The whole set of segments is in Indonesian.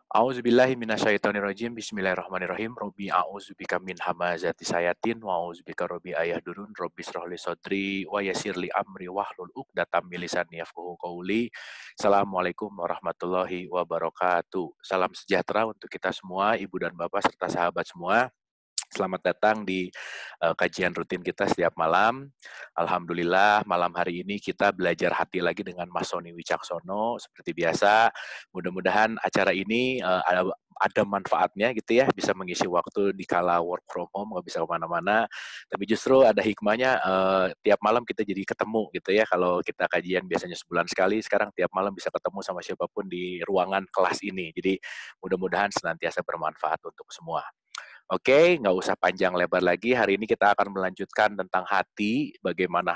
A'udzubillahi minasyaitonirrajim. Bismillahirrahmanirrahim. Robbi a'udzubika min hamazati sayatin wa a'udzubika robbi ayahdurun. Robbi shrahli sodri wa yassirli amri wahlul 'uqdatam min lisani yafqahu qawli. Assalamualaikum warahmatullahi wabarakatuh. Salam sejahtera untuk kita semua, Ibu dan Bapak serta sahabat semua. Selamat datang di kajian rutin kita setiap malam. Alhamdulillah, malam hari ini kita belajar hati lagi dengan Mas Sony Wicaksono. Seperti biasa, mudah-mudahan acara ini ada manfaatnya gitu ya, bisa mengisi waktu di kala work from home, nggak bisa kemana-mana. Tapi justru ada hikmahnya, tiap malam kita jadi ketemu gitu ya. Kalau kita kajian biasanya sebulan sekali, sekarang tiap malam bisa ketemu sama siapapun di ruangan kelas ini. Jadi mudah-mudahan senantiasa bermanfaat untuk semua. Oke, nggak usah panjang lebar lagi. Hari ini kita akan melanjutkan tentang hati, bagaimana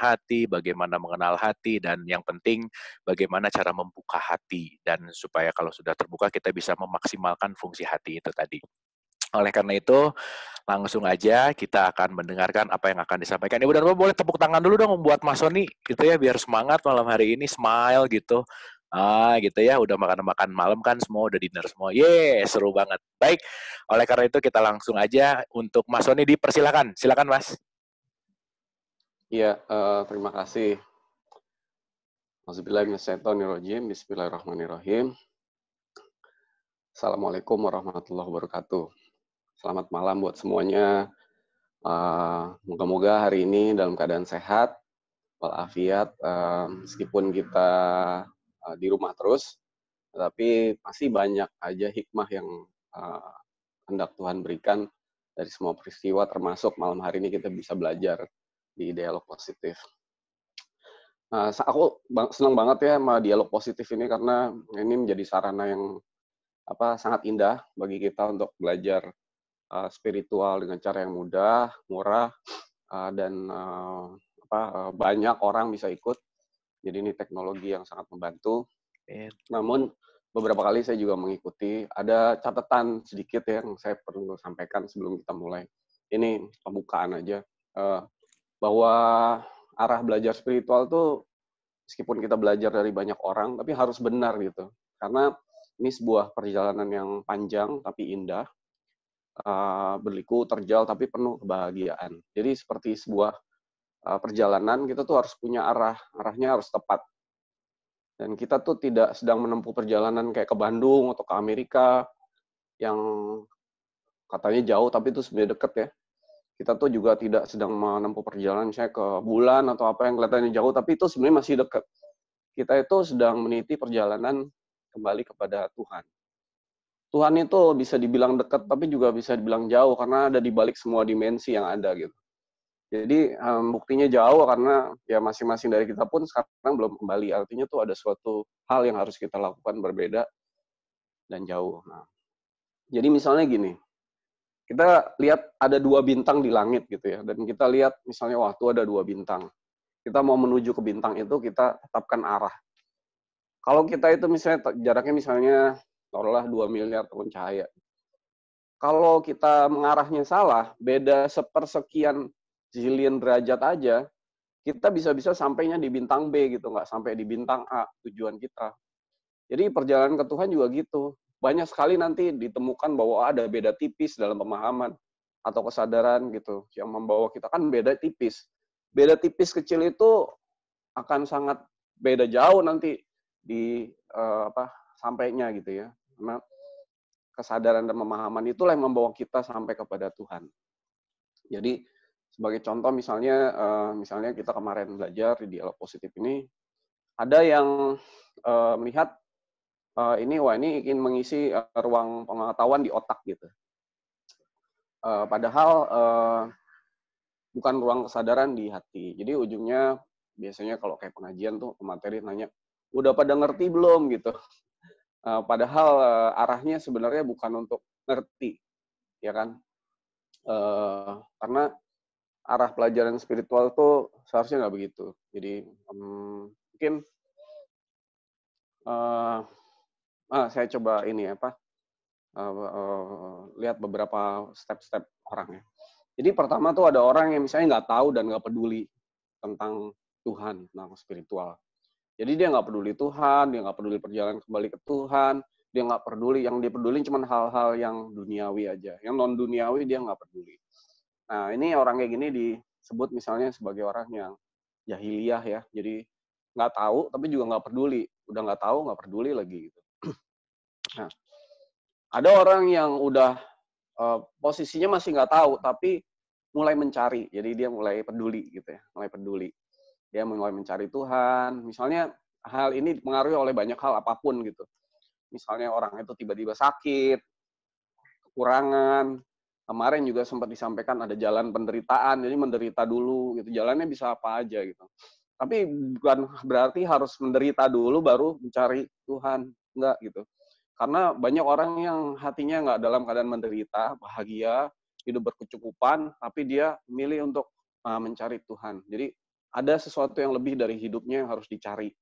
mengenal hati, dan yang penting bagaimana cara membuka hati. Dan supaya kalau sudah terbuka kita bisa memaksimalkan fungsi hati itu tadi. Oleh karena itu, langsung aja kita akan mendengarkan apa yang akan disampaikan. Ibu dan Bapak boleh tepuk tangan dulu dong buat Mas Sony, gitu ya, biar semangat malam hari ini, smile gitu. Gitu ya, udah makan-makan malam kan, semua udah dinner semua. Seru banget. Baik, oleh karena itu kita langsung aja untuk Mas Sony dipersilakan. Silakan Mas. Iya, terima kasih. Auzubillahi minasyaitonirrajim. Bismillahirrahmanirrahim. Assalamualaikum warahmatullahi wabarakatuh. Selamat malam buat semuanya. Moga-moga hari ini dalam keadaan sehat, walafiat, meskipun kita di rumah terus, tetapi masih banyak aja hikmah yang hendak Tuhan berikan dari semua peristiwa, termasuk malam hari ini kita bisa belajar di dialog positif. Aku senang banget ya sama dialog positif ini karena ini menjadi sarana yang sangat indah bagi kita untuk belajar spiritual dengan cara yang mudah, murah, dan banyak orang bisa ikut. Jadi ini teknologi yang sangat membantu. Namun beberapa kali saya juga mengikuti. Ada catatan sedikit yang saya perlu sampaikan sebelum kita mulai. Ini pembukaan aja. Bahwa arah belajar spiritual tuh meskipun kita belajar dari banyak orang, tapi harus benar gitu. Karena ini sebuah perjalanan yang panjang tapi indah, berliku, terjal tapi penuh kebahagiaan. Jadi seperti sebuah perjalanan, kita tuh harus punya arahnya harus tepat. Dan kita tuh tidak sedang menempuh perjalanan kayak ke Bandung atau ke Amerika, yang katanya jauh tapi itu sebenarnya deket ya. Kita tuh juga tidak sedang menempuh perjalanan misalnya ke bulan atau apa yang kelihatannya jauh, tapi itu sebenarnya masih dekat. Kita itu sedang meniti perjalanan kembali kepada Tuhan. Tuhan itu bisa dibilang dekat, tapi juga bisa dibilang jauh, karena ada di balik semua dimensi yang ada gitu. Jadi buktinya jauh karena ya masing-masing dari kita pun sekarang belum kembali. Artinya tuh ada suatu hal yang harus kita lakukan berbeda dan jauh. Nah, jadi misalnya gini, kita lihat ada 2 bintang di langit gitu ya, dan kita lihat misalnya waktu ada 2 bintang. Kita mau menuju ke bintang itu, kita tetapkan arah. Kalau kita itu misalnya jaraknya misalnya taruhlah 2 miliar tahun cahaya. Kalau kita mengarahnya salah, beda sepersekian zillion derajat aja, kita bisa-bisa sampainya di bintang B gitu, nggak sampai di bintang A tujuan kita. Jadi perjalanan ke Tuhan juga gitu. Banyak sekali nanti ditemukan bahwa ada beda tipis dalam pemahaman atau kesadaran gitu, yang membawa kita kan beda tipis. Beda tipis kecil itu akan sangat beda jauh nanti di sampainya gitu ya. Karena kesadaran dan pemahaman itulah yang membawa kita sampai kepada Tuhan. Jadi sebagai contoh misalnya kita kemarin belajar di dialog positif ini, ada yang melihat ini ingin mengisi ruang pengetahuan di otak gitu. Padahal bukan ruang kesadaran di hati. Jadi ujungnya biasanya kalau kayak pengajian tuh pemateri nanya, udah pada ngerti belum gitu. Padahal arahnya sebenarnya bukan untuk ngerti, ya kan? Karena arah pelajaran spiritual tuh seharusnya nggak begitu. Jadi mungkin saya coba ini lihat beberapa step-step orangnya. Jadi pertama tuh ada orang yang misalnya nggak tahu dan nggak peduli tentang Tuhan, tentang spiritual. Jadi dia nggak peduli Tuhan, dia nggak peduli perjalanan kembali ke Tuhan, dia nggak peduli, yang dia peduli cuma hal-hal yang duniawi aja, yang non duniawi dia nggak peduli. Nah, ini orang kayak gini disebut misalnya sebagai orang yang jahiliyah ya, jadi nggak tahu tapi juga nggak peduli, udah nggak tahu nggak peduli lagi gitu. Nah, ada orang yang udah posisinya masih nggak tahu tapi mulai mencari, jadi dia mulai peduli gitu ya, mulai peduli. Dia mulai mencari Tuhan, misalnya hal ini dipengaruhi oleh banyak hal apapun gitu. Misalnya orang itu tiba-tiba sakit, kekurangan. Kemarin juga sempat disampaikan ada jalan penderitaan, jadi menderita dulu gitu. Jalannya bisa apa aja gitu. Tapi bukan berarti harus menderita dulu baru mencari Tuhan, enggak gitu. Karena banyak orang yang hatinya enggak dalam keadaan menderita, bahagia, hidup berkecukupan, tapi dia memilih untuk mencari Tuhan. Jadi ada sesuatu yang lebih dari hidupnya yang harus dicari.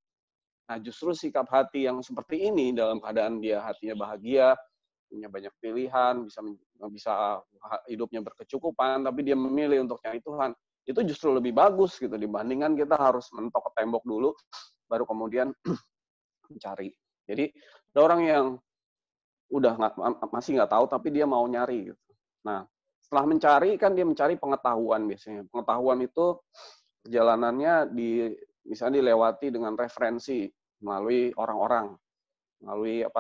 Nah, justru sikap hati yang seperti ini dalam keadaan dia hatinya bahagia, punya banyak pilihan, bisa hidupnya berkecukupan, tapi dia memilih untuk cari Tuhan, itu justru lebih bagus gitu dibandingkan kita harus mentok ke tembok dulu, baru kemudian mencari. Jadi ada orang yang masih nggak tahu, tapi dia mau nyari gitu. Nah, setelah mencari kan dia mencari pengetahuan biasanya. Pengetahuan itu perjalanannya misalnya dilewati dengan referensi melalui orang-orang, melalui apa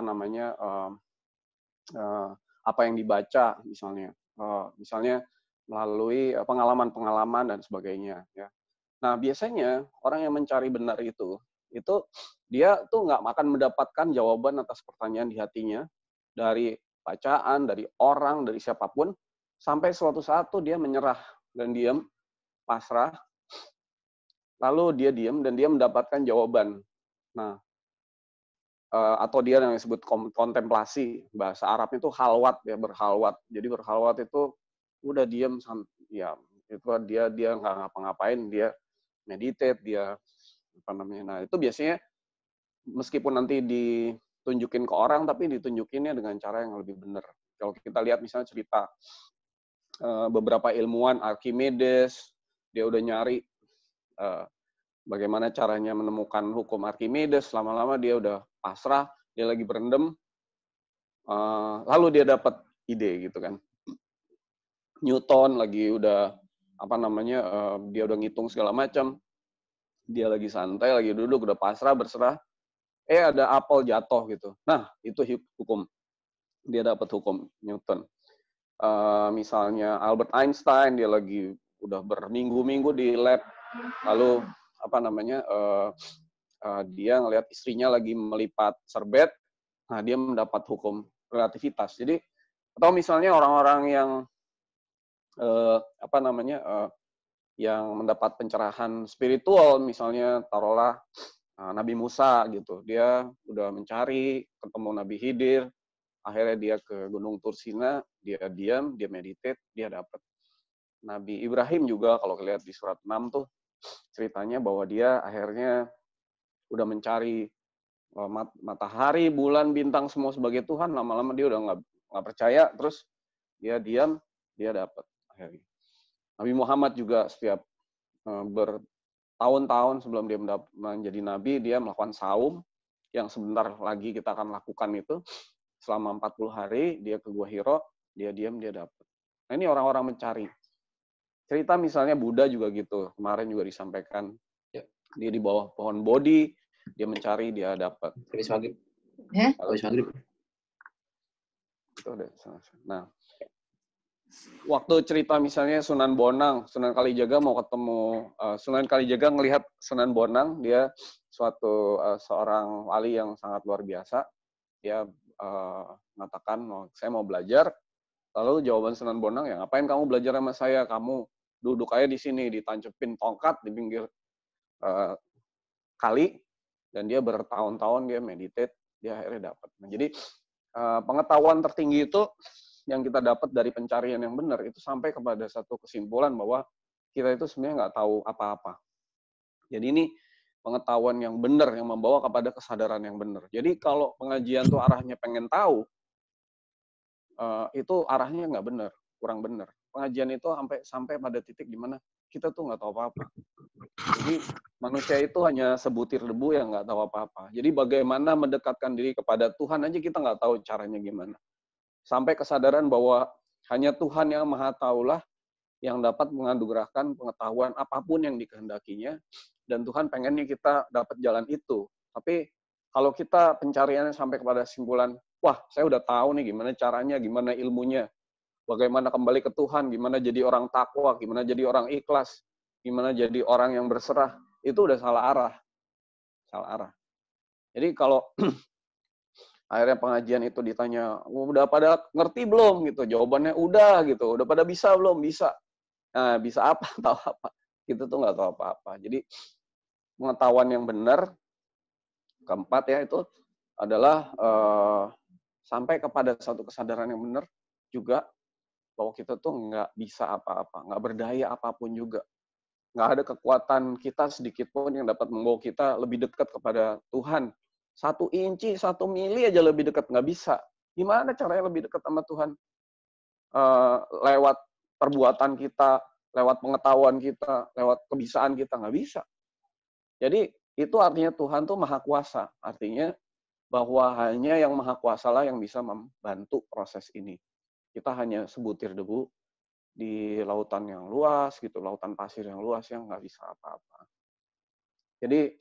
yang dibaca misalnya, misalnya melalui pengalaman-pengalaman dan sebagainya ya. Nah, biasanya orang yang mencari benar itu dia tuh nggak akan mendapatkan jawaban atas pertanyaan di hatinya dari bacaan, dari orang, dari siapapun, sampai suatu saat tuh dia menyerah dan diam, pasrah, lalu dia diam dan dia mendapatkan jawaban. Nah, atau dia yang disebut kontemplasi, bahasa Arabnya itu halwat ya, berhalwat. Jadi berhalwat itu udah diam, ya itu dia nggak ngapa-ngapain, dia meditate, dia apa namanya. Nah, itu biasanya meskipun nanti ditunjukin ke orang, tapi ditunjukinnya dengan cara yang lebih benar. Kalau kita lihat misalnya cerita beberapa ilmuwan, Archimedes, dia udah nyari bagaimana caranya menemukan hukum Archimedes, lama-lama dia udah pasrah, dia lagi berendam, lalu dia dapat ide gitu kan. Newton lagi udah dia udah ngitung segala macam, dia lagi santai, lagi duduk, udah pasrah, berserah, ada apel jatuh gitu. Nah, itu hukum. Dia dapat hukum Newton. Misalnya Albert Einstein, dia lagi udah berminggu-minggu di lab, lalu dia ngelihat istrinya lagi melipat serbet, nah dia mendapat hukum relativitas. Jadi atau misalnya orang-orang yang yang mendapat pencerahan spiritual, misalnya taruhlah Nabi Musa gitu, dia udah mencari, ketemu Nabi Khidir, akhirnya dia ke Gunung Tursina, dia diam, dia meditate, dia dapat. Nabi Ibrahim juga kalau lihat di surat 6 tuh ceritanya bahwa dia akhirnya udah mencari matahari, bulan, bintang semua sebagai Tuhan, lama-lama dia udah nggak percaya, terus dia diam, dia dapat akhirnya. Nabi Muhammad juga setiap bertahun-tahun sebelum dia menjadi nabi, dia melakukan saum yang sebentar lagi kita akan lakukan itu selama 40 hari, dia ke Gua Hiro, dia diam, dia dapat. Nah, ini orang-orang mencari. Cerita misalnya Buddha juga gitu, kemarin juga disampaikan. Ya. Dia di bawah pohon Bodhi, dia mencari, dia dapat. Habis maghrib. Habis maghrib. Nah, waktu cerita misalnya Sunan Bonang, Sunan Kalijaga mau ketemu, Sunan Kalijaga ngelihat Sunan Bonang, dia seorang wali yang sangat luar biasa. Dia mengatakan, saya mau belajar. Lalu jawaban Sunan Bonang, ya ngapain kamu belajar sama saya? Kamu duduk aja di sini, ditancepin tongkat di pinggir kali, dan dia bertahun-tahun dia meditate, dia akhirnya dapat. Nah, jadi pengetahuan tertinggi itu yang kita dapat dari pencarian yang benar itu sampai kepada satu kesimpulan bahwa kita itu sebenarnya nggak tahu apa-apa. Jadi ini pengetahuan yang benar yang membawa kepada kesadaran yang benar. Jadi kalau pengajian tuh arahnya pengen tahu, itu arahnya nggak benar, kurang benar. Pengajian itu sampai pada titik di mana kita tuh nggak tahu apa-apa. Jadi manusia itu hanya sebutir debu yang nggak tahu apa-apa. Jadi bagaimana mendekatkan diri kepada Tuhan aja kita nggak tahu caranya gimana. Sampai kesadaran bahwa hanya Tuhan yang maha tahulah yang dapat menganugerahkan pengetahuan apapun yang dikehendakinya, dan Tuhan pengennya kita dapat jalan itu. Tapi kalau kita pencariannya sampai kepada kesimpulan, wah saya udah tahu nih gimana caranya, gimana ilmunya, bagaimana kembali ke Tuhan, gimana jadi orang takwa, gimana jadi orang ikhlas, gimana jadi orang yang berserah, itu udah salah arah. Salah arah. Jadi kalau akhirnya pengajian itu ditanya, udah pada ngerti belum gitu? Jawabannya udah gitu. Udah pada bisa belum? Bisa. Nah, bisa apa? Tahu apa? Kita tuh nggak tahu apa-apa. Jadi pengetahuan yang benar, keempat ya, itu adalah sampai kepada satu kesadaran yang benar juga bahwa kita tuh nggak bisa apa-apa, nggak berdaya apapun juga. Nggak ada kekuatan kita sedikit pun yang dapat membawa kita lebih dekat kepada Tuhan. 1 inci, 1 mili aja lebih dekat, nggak bisa. Gimana caranya lebih dekat sama Tuhan? Lewat perbuatan kita, lewat pengetahuan kita, lewat kebisaan kita, nggak bisa. Jadi itu artinya Tuhan tuh maha kuasa. Artinya bahwa hanya yang maha kuasa lah yang bisa membantu proses ini. Kita hanya sebutir debu di lautan yang luas, gitu, lautan pasir yang luas yang nggak bisa apa-apa. Jadi,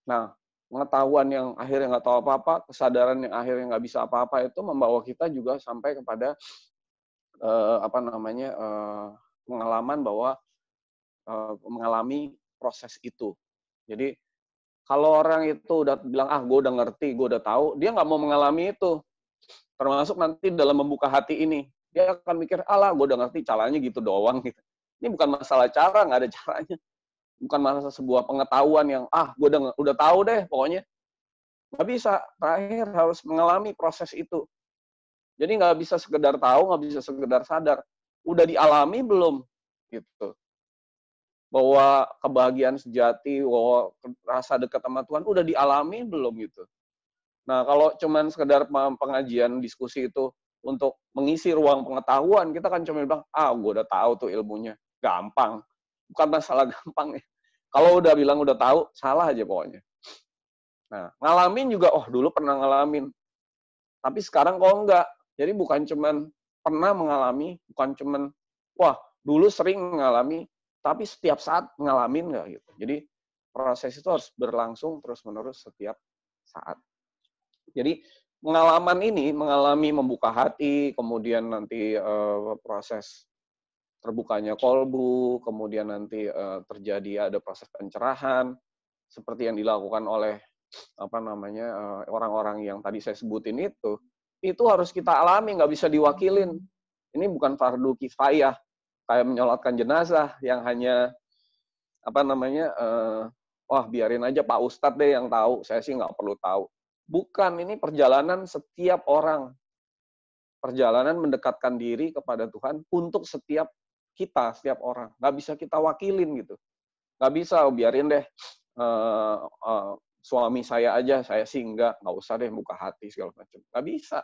nah, pengetahuan yang akhirnya nggak tahu apa-apa, kesadaran yang akhirnya nggak bisa apa-apa itu membawa kita juga sampai kepada pengalaman bahwa mengalami proses itu. Jadi kalau orang itu udah bilang gue udah ngerti, gue udah tahu, dia nggak mau mengalami itu. Termasuk nanti dalam membuka hati ini, dia akan mikir, alah gue udah ngerti, caranya gitu doang gitu. Ini bukan masalah cara, nggak ada caranya. Bukan masalah sebuah pengetahuan yang gue udah tahu deh pokoknya. Nggak bisa. Terakhir harus mengalami proses itu. Jadi nggak bisa sekedar tahu, nggak bisa sekedar sadar. Udah dialami belum? Gitu. Bahwa kebahagiaan sejati, bahwa rasa dekat sama Tuhan udah dialami belum gitu. Nah, kalau cuman sekedar pengajian diskusi itu untuk mengisi ruang pengetahuan, kita kan cuma bilang, gue udah tahu tuh ilmunya. Gampang. Bukan masalah gampang ya. Kalau udah bilang udah tahu, salah aja pokoknya. Nah, ngalamin juga, dulu pernah ngalamin. Tapi sekarang kok enggak. Jadi bukan cuman pernah mengalami, bukan cuman, dulu sering mengalami, tapi setiap saat ngalamin enggak gitu. Jadi proses itu harus berlangsung terus-menerus setiap saat. Jadi mengalami membuka hati, kemudian nanti proses terbukanya kolbu, kemudian nanti terjadi ada proses pencerahan, seperti yang dilakukan oleh orang-orang yang tadi saya sebutin itu harus kita alami, nggak bisa diwakilin. Ini bukan fardu kifayah, kayak menyolatkan jenazah yang hanya biarin aja Pak Ustadz deh yang tahu, saya sih nggak perlu tahu. Bukan, ini perjalanan setiap orang. Perjalanan mendekatkan diri kepada Tuhan untuk setiap orang. Nggak bisa kita wakilin gitu. Nggak bisa, biarin deh suami saya aja, saya sih nggak usah deh buka hati segala macam. Nggak bisa.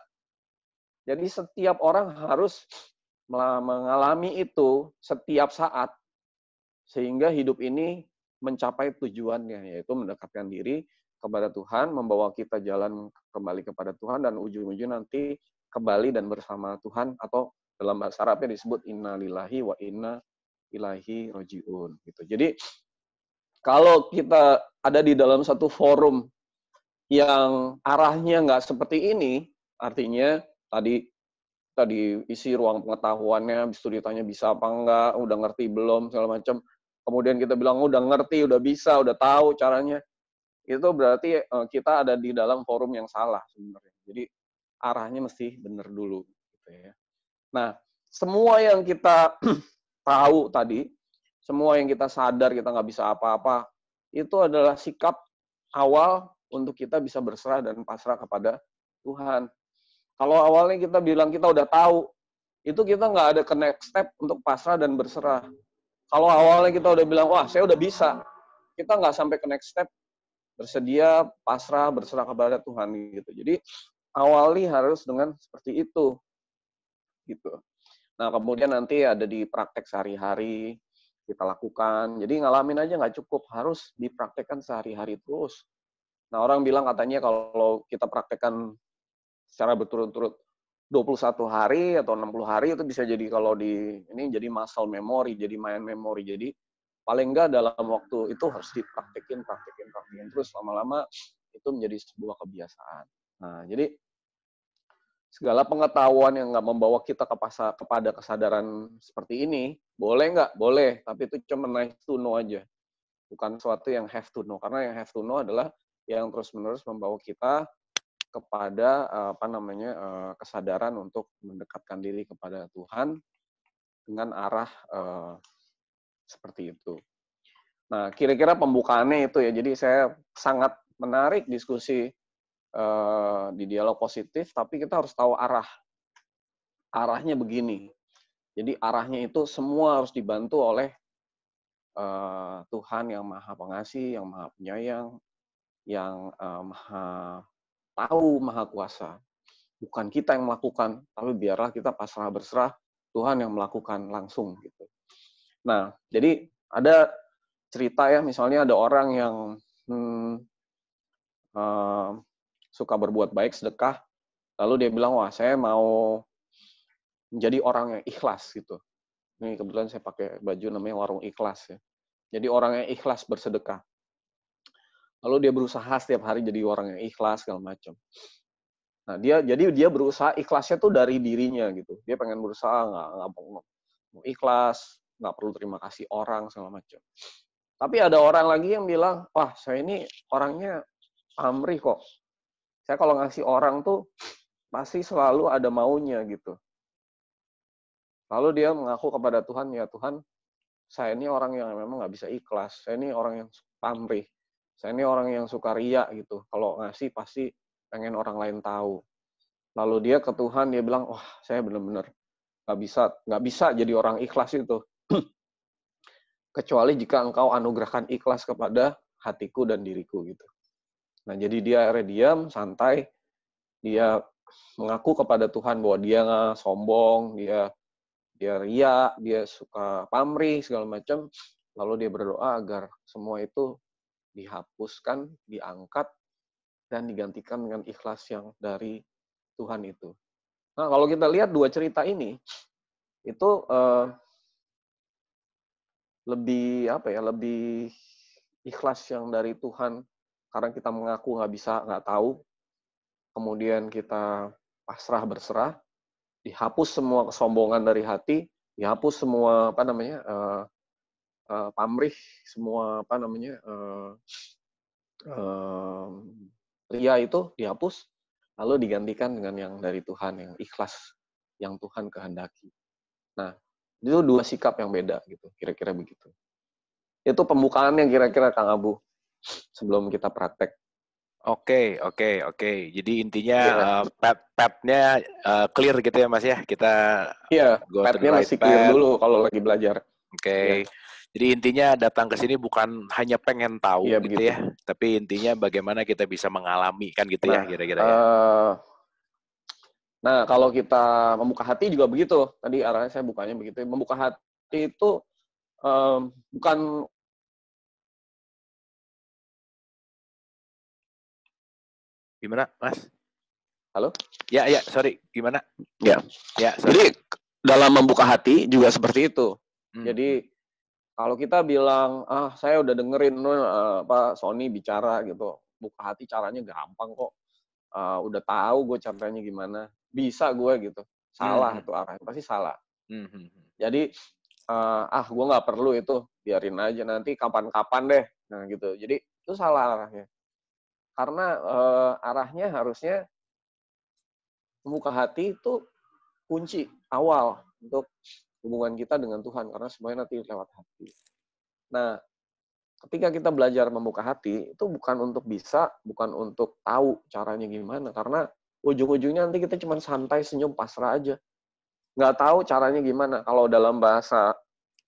Jadi setiap orang harus mengalami itu setiap saat, sehingga hidup ini mencapai tujuannya, yaitu mendekatkan diri kepada Tuhan, membawa kita jalan kembali kepada Tuhan, dan ujung-ujung nanti kembali dan bersama Tuhan, atau dalam bahasa Arabnya disebut inna lillahi wa inna ilaihi roji'un. Gitu. Jadi kalau kita ada di dalam satu forum yang arahnya nggak seperti ini, artinya tadi isi ruang pengetahuannya, habis itu ditanya bisa apa enggak, udah ngerti belum, segala macam. Kemudian kita bilang udah ngerti, udah bisa, udah tahu caranya. Itu berarti kita ada di dalam forum yang salah sebenarnya. Jadi arahnya mesti benar dulu. Gitu ya. Nah, semua yang kita tahu tadi, semua yang kita sadar kita nggak bisa apa-apa, itu adalah sikap awal untuk kita bisa berserah dan pasrah kepada Tuhan. Kalau awalnya kita bilang kita udah tahu, itu kita nggak ada ke next step untuk pasrah dan berserah. Kalau awalnya kita udah bilang, saya udah bisa, kita nggak sampai ke next step, bersedia, pasrah, berserah kepada Tuhan gitu. Jadi awali harus dengan seperti itu, gitu. Nah kemudian nanti ada di praktek sehari-hari, kita lakukan. Jadi ngalamin aja nggak cukup, harus dipraktekkan sehari-hari terus. Nah, orang bilang katanya kalau kita praktekkan secara berturut-turut 21 hari atau 60 hari itu bisa jadi kalau ini jadi muscle memory, jadi mind memory. Jadi paling enggak dalam waktu itu harus praktekin terus lama-lama itu menjadi sebuah kebiasaan. Nah, jadi segala pengetahuan yang nggak membawa kita kepada kesadaran seperti ini, boleh nggak? Boleh, tapi itu cuma nice to know aja. Bukan sesuatu yang have to know. Karena yang have to know adalah yang terus-menerus membawa kita kepada kesadaran untuk mendekatkan diri kepada Tuhan dengan arah seperti itu. Nah, kira-kira pembukaannya itu ya. Jadi saya sangat menarik diskusi di dialog positif, tapi kita harus tahu arahnya begini. Jadi arahnya itu semua harus dibantu oleh Tuhan yang Maha Pengasih, yang Maha Penyayang, yang Maha Tahu, Maha Kuasa. Bukan kita yang melakukan, tapi biarlah kita pasrah berserah, Tuhan yang melakukan langsung gitu. Nah, jadi ada cerita ya, misalnya ada orang yang suka berbuat baik, sedekah, lalu dia bilang, wah saya mau menjadi orang yang ikhlas gitu. Ini kebetulan saya pakai baju namanya warung ikhlas ya. Jadi orang yang ikhlas bersedekah. Lalu dia berusaha setiap hari jadi orang yang ikhlas segala macam. Nah, dia berusaha ikhlasnya tuh dari dirinya gitu. Dia pengen berusaha nggak mau ikhlas, nggak perlu terima kasih orang segala macam. Tapi ada orang lagi yang bilang, wah saya ini orangnya pamrih kok. Saya kalau ngasih orang tuh pasti selalu ada maunya gitu. Lalu dia mengaku kepada Tuhan, ya Tuhan, saya ini orang yang memang nggak bisa ikhlas. Saya ini orang yang pamrih. Saya ini orang yang suka ria gitu. Kalau ngasih pasti pengen orang lain tahu. Lalu dia ke Tuhan, dia bilang, wah saya benar-benar nggak bisa jadi orang ikhlas itu. Kecuali jika engkau anugerahkan ikhlas kepada hatiku dan diriku gitu. Nah, jadi dia akhirnya diam, santai, dia mengaku kepada Tuhan bahwa dia nggak sombong, dia ria, dia suka pamrih segala macam. Lalu dia berdoa agar semua itu dihapuskan, diangkat, dan digantikan dengan ikhlas yang dari Tuhan itu. Nah, kalau kita lihat dua cerita ini, itu lebih ikhlas yang dari Tuhan, karena kita mengaku nggak bisa, nggak tahu, kemudian kita pasrah berserah, dihapus semua kesombongan dari hati, dihapus semua pamrih, semua ria itu dihapus, lalu digantikan dengan yang dari Tuhan, yang ikhlas, yang Tuhan kehendaki. Nah, itu dua sikap yang beda gitu, kira-kira begitu. Itu pembukaannya kira-kira Kang Abu sebelum kita praktek. Oke. Jadi intinya path-nya clear gitu ya Mas ya. Kita path-nya masih clear dulu kalau lagi belajar. Oke. Jadi intinya datang ke sini bukan hanya pengen tahu gitu begitu. Ya, tapi intinya bagaimana kita bisa mengalami kan gitu ya kira-kira ya. Nah, kalau kita membuka hati juga begitu. Tadi arahnya saya bukanya begitu. Membuka hati itu bukan gimana, Mas? Halo? Ya, sorry. Gimana? Ya, sorry. Jadi dalam membuka hati juga seperti itu. Jadi kalau kita bilang, saya udah dengerin Sony bicara gitu, buka hati caranya gampang kok. Udah tahu gue caranya gimana, bisa gue gitu. Salah itu arahnya, pasti salah. Jadi, gue nggak perlu itu, biarin aja nanti kapan-kapan deh. Nah gitu. Jadi itu salah arahnya. Karena arahnya harusnya membuka hati itu kunci awal untuk hubungan kita dengan Tuhan, karena semuanya nanti lewat hati. Nah, ketika kita belajar membuka hati, itu bukan untuk bisa, bukan untuk tahu caranya gimana, karena ujung-ujungnya nanti kita cuma santai, senyum, pasrah aja. Nggak tahu caranya gimana. Kalau dalam bahasa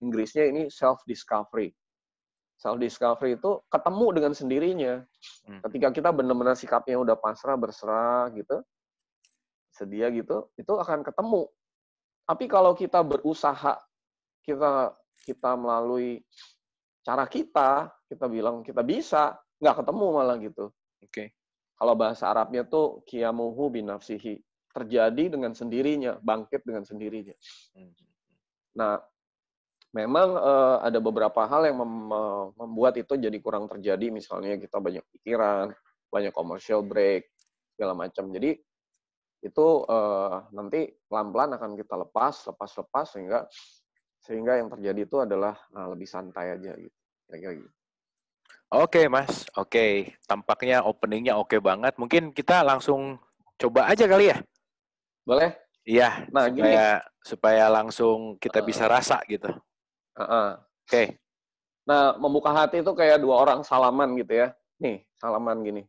Inggrisnya ini self-discovery. Self-discovery itu ketemu dengan sendirinya. Ketika kita benar-benar sikapnya udah pasrah, berserah gitu, sedia gitu, itu akan ketemu. Tapi kalau kita berusaha, kita kita melalui cara kita bilang kita bisa, nggak ketemu malah gitu. Oke. Kalau bahasa Arabnya tuh qiyamuhu binafsihi, terjadi dengan sendirinya, bangkit dengan sendirinya. Nah, memang ada beberapa hal yang membuat itu jadi kurang terjadi, misalnya kita banyak pikiran, banyak commercial break, segala macam. Jadi itu nanti pelan-pelan akan kita lepas sehingga yang terjadi itu adalah lebih santai aja gitu. Kayak gitu. Oke, Mas. Oke, tampaknya openingnya oke banget. Mungkin kita langsung coba aja kali ya? Boleh? Iya, Nah, supaya langsung kita bisa rasa gitu. Oke. Nah, membuka hati itu kayak dua orang salaman gitu ya. Nih, salaman gini.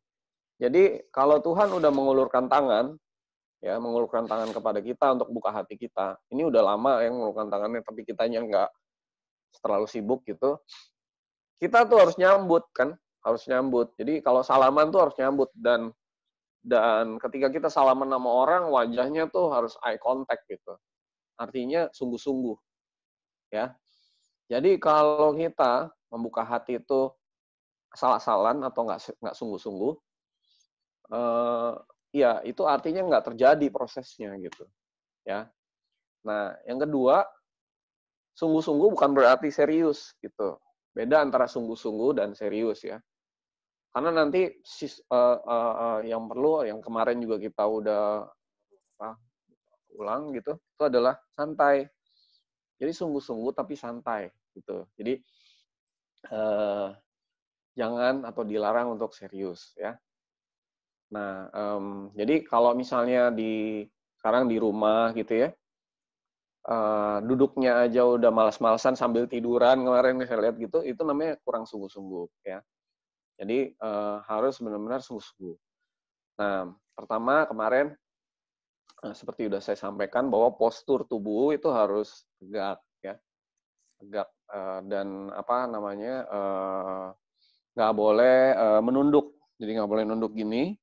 Jadi, kalau Tuhan udah mengulurkan tangan kepada kita untuk buka hati kita. Ini udah lama yang mengulurkan tangannya, tapi kitanya nggak terlalu sibuk gitu. Kita tuh harus nyambut kan, harus nyambut. Jadi kalau salaman tuh harus nyambut dan ketika kita salaman sama orang, wajahnya tuh harus eye contact gitu. Artinya sungguh-sungguh, ya. Jadi kalau kita membuka hati itu asal-asalan atau nggak sungguh-sungguh, ya itu artinya nggak terjadi prosesnya gitu, ya. Nah, yang kedua, sungguh-sungguh bukan berarti serius gitu. Beda antara sungguh-sungguh dan serius ya. Karena nanti yang perlu, yang kemarin juga kita udah ulang gitu, itu adalah santai. Jadi sungguh-sungguh tapi santai gitu. Jadi jangan atau dilarang untuk serius ya. Nah, jadi kalau misalnya sekarang di rumah gitu ya, duduknya aja udah malas-malasan sambil tiduran kemarin saya lihat gitu, itu namanya kurang sungguh-sungguh ya. Jadi harus benar-benar sungguh-sungguh. Nah, pertama kemarin seperti udah saya sampaikan bahwa postur tubuh itu harus tegak ya, tegak dan nggak boleh menunduk. Jadi nggak boleh nunduk gini,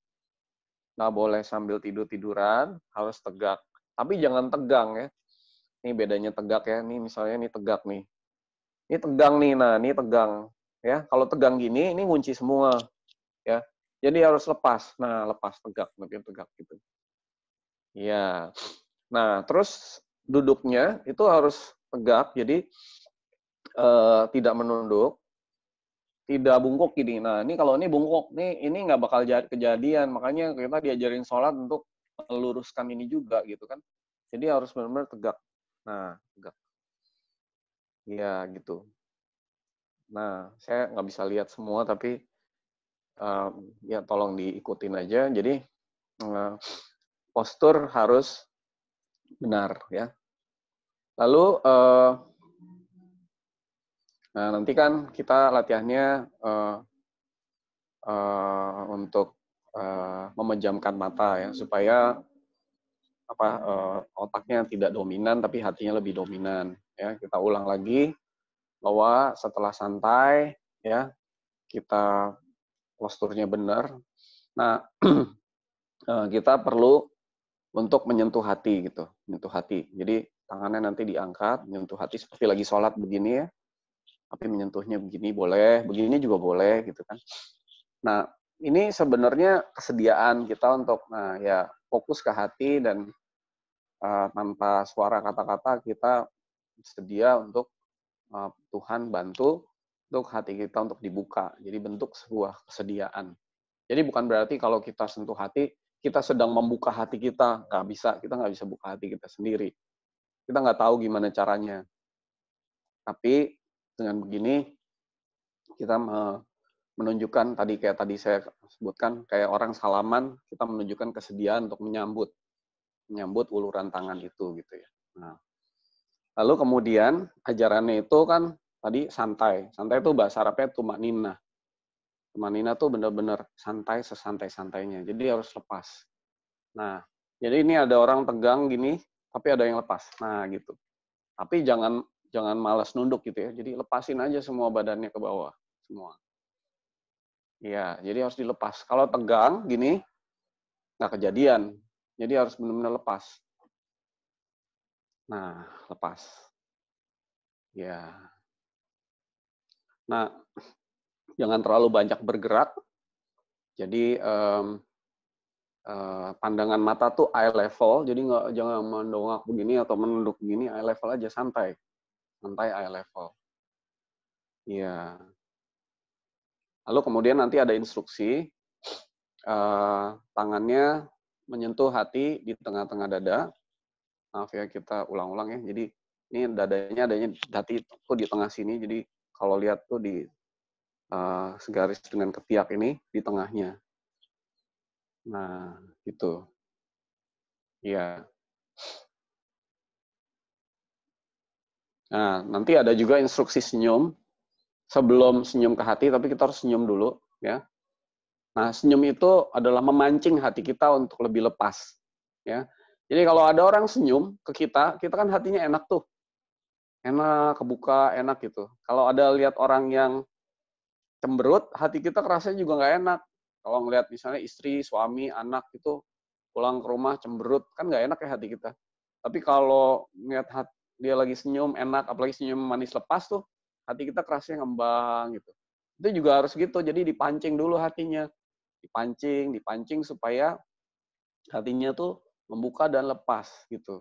nggak boleh sambil tiduran, harus tegak. Tapi jangan tegang ya. Ini bedanya tegak ya. Ini misalnya ini tegak nih. Ini tegang nih. Nah, ini tegang ya. Kalau tegang gini, ini ngunci semua ya. Jadi harus lepas. Nah, lepas tegak, makin tegak gitu. Ya. Nah, terus duduknya itu harus tegak. Jadi tidak menunduk, tidak bungkuk gini. Nah, ini kalau ini bungkuk, ini nggak bakal kejadian. Makanya kita diajarin sholat untuk meluruskan ini juga gitu kan. Jadi harus benar-benar tegak. Nah, tegak. Ya, gitu. Nah, saya nggak bisa lihat semua, tapi ya tolong diikutin aja. Jadi, postur harus benar, ya. Lalu, nah nanti kan kita latihannya untuk memejamkan mata, ya, supaya otaknya tidak dominan, tapi hatinya lebih dominan. Ya, kita ulang lagi bahwa setelah santai, ya, kita posturnya benar. Nah, kita perlu untuk menyentuh hati gitu, menyentuh hati. Jadi tangannya nanti diangkat, menyentuh hati seperti lagi sholat begini ya. Tapi menyentuhnya begini boleh, begini juga boleh gitu kan. Nah, ini sebenarnya kesediaan kita untuk ya fokus ke hati dan tanpa suara kata-kata kita sedia untuk Tuhan bantu untuk hati kita untuk dibuka. Jadi bentuk sebuah kesediaan. Jadi bukan berarti kalau kita sentuh hati, kita sedang membuka hati kita. Nggak bisa, kita nggak bisa buka hati kita sendiri. Kita nggak tahu gimana caranya. Tapi dengan begini, kita menunjukkan, kayak tadi saya sebutkan, kayak orang salaman, kita menunjukkan kesediaan untuk menyambut uluran tangan itu gitu ya. Nah, lalu kemudian ajarannya itu kan tadi santai. Santai itu bahasa Arabnya tumanina. Tumanina tuh benar-benar santai sesantai-santainya. Jadi harus lepas. Nah, jadi ini ada orang tegang gini, tapi ada yang lepas. Nah, gitu. Tapi jangan malas nunduk gitu ya. Jadi lepasin aja semua badannya ke bawah, semua. Ya, jadi harus dilepas. Kalau tegang gini, nggak kejadian. Jadi harus benar-benar lepas. Nah, lepas. Ya, Nah, jangan terlalu banyak bergerak. Jadi pandangan mata tuh eye level, jadi jangan mendongak begini atau menunduk begini, eye level aja, santai eye level. Iya. Lalu kemudian nanti ada instruksi, tangannya menyentuh hati di tengah-tengah dada. Maaf ya, kita ulang-ulang ya. Jadi ini adanya hati tuh di tengah sini. Jadi kalau lihat tuh di segaris dengan ketiak ini di tengahnya. Nah, gitu. Iya. Nah, nanti ada juga instruksi senyum. Sebelum senyum ke hati, tapi kita harus senyum dulu, ya. Nah, senyum itu adalah memancing hati kita untuk lebih lepas, ya. Jadi kalau ada orang senyum ke kita kan hatinya enak tuh. Enak, kebuka, enak gitu. Kalau ada lihat orang yang cemberut, hati kita rasanya juga nggak enak. Kalau ngelihat misalnya istri, suami, anak itu pulang ke rumah cemberut, kan nggak enak ya hati kita. Tapi kalau ngeliat dia lagi senyum enak, apalagi senyum manis lepas tuh, hati kita kerasnya ngembang gitu. Itu juga harus gitu, jadi dipancing dulu hatinya. Dipancing supaya hatinya tuh membuka dan lepas gitu.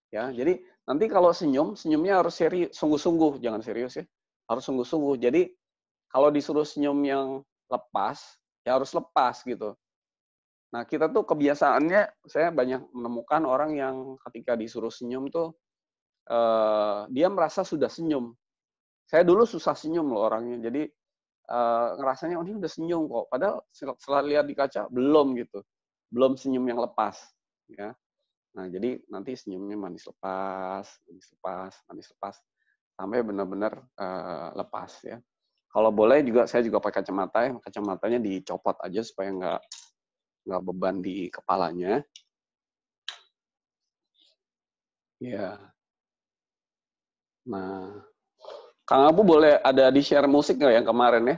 Ya, jadi nanti kalau senyumnya harus serius, sungguh-sungguh, jangan serius ya. Harus sungguh-sungguh. Jadi kalau disuruh senyum yang lepas, ya harus lepas gitu. Nah, kita tuh kebiasaannya, saya banyak menemukan orang yang ketika disuruh senyum tuh, dia merasa sudah senyum. Saya dulu susah senyum loh orangnya, jadi ngerasanya, oh ini udah senyum kok. Padahal setelah lihat di kaca, belum gitu. Belum senyum yang lepas. Ya. Nah, jadi nanti senyumnya manis lepas, sampai benar-benar lepas ya. Kalau boleh juga, saya juga pakai kacamata ya. Kacamatanya dicopot aja supaya nggak beban di kepalanya. Ya. Nah, Kang Abu boleh ada di share musik nggak yang kemarin ya?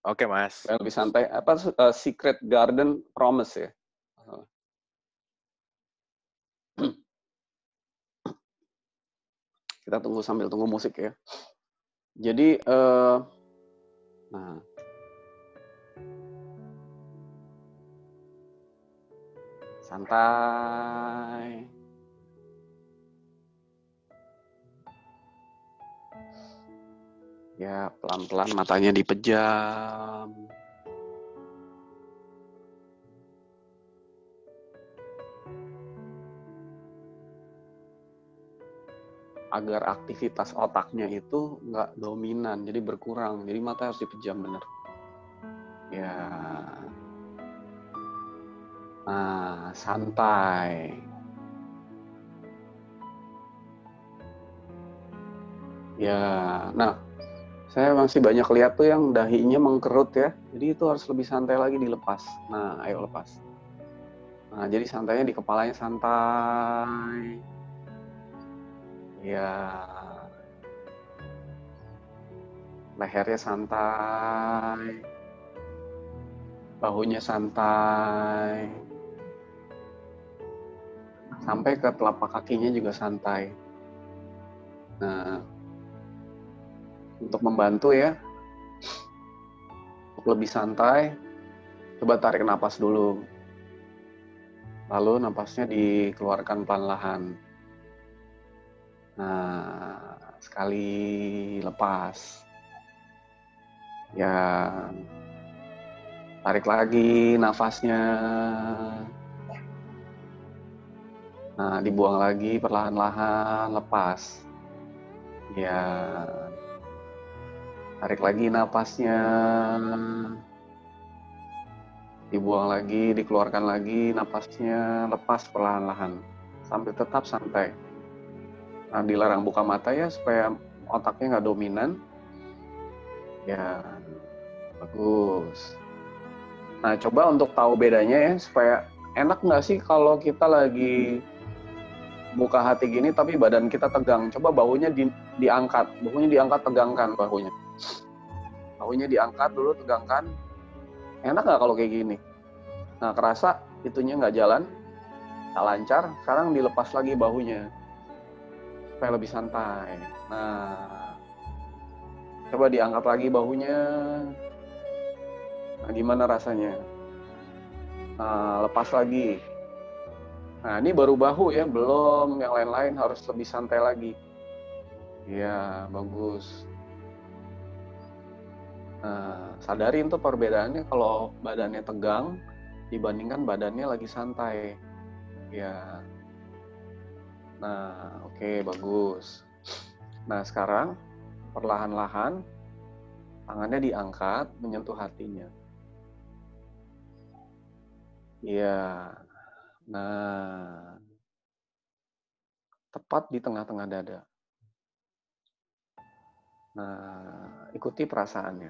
Oke, Mas. Supaya lebih santai. Apa Secret Garden Promise ya? Kita tunggu sambil tunggu musik ya. Jadi, nah, santai. Ya, pelan-pelan matanya dipejam. Agar aktivitas otaknya itu nggak dominan, jadi berkurang. Jadi mata harus dipejam bener. Ya. Nah, santai. Ya, nah, saya masih banyak lihat tuh yang dahinya mengkerut ya. Jadi itu harus lebih santai lagi, dilepas. Nah, ayo lepas. Nah, jadi santainya di kepalanya santai. Ya. Lehernya santai. Bahunya santai. Sampai ke telapak kakinya juga santai. Nah, untuk membantu ya, untuk lebih santai, coba tarik napas dulu. Lalu napasnya dikeluarkan pelan-pelan. Nah, sekali lepas. Ya, tarik lagi nafasnya. Nah, dibuang lagi perlahan-lahan, lepas. Ya, tarik lagi nafasnya. Dibuang lagi, dikeluarkan lagi nafasnya, lepas perlahan-lahan. Sampai tetap santai. Nah, dilarang buka mata ya, supaya otaknya nggak dominan. Ya, bagus. Nah, coba untuk tahu bedanya ya, supaya enak nggak sih kalau kita lagi buka hati gini, tapi badan kita tegang. Coba bahunya diangkat, tegangkan bahunya. Bahunya diangkat dulu, tegangkan. Enak nggak kalau kayak gini? Nah, kerasa itunya nggak jalan, nggak lancar, sekarang dilepas lagi bahunya. Supaya lebih santai. Nah, Coba diangkat lagi bahunya. Nah, gimana rasanya? Nah, lepas lagi. Nah, ini baru bahu ya, belum yang lain-lain, harus lebih santai lagi. Iya, bagus. Nah, sadarin tuh perbedaannya kalau badannya tegang dibandingkan badannya lagi santai. Ya. Nah, oke, bagus. Nah, sekarang perlahan-lahan tangannya diangkat menyentuh hatinya. Iya. Nah, tepat di tengah-tengah dada. Nah, ikuti perasaannya.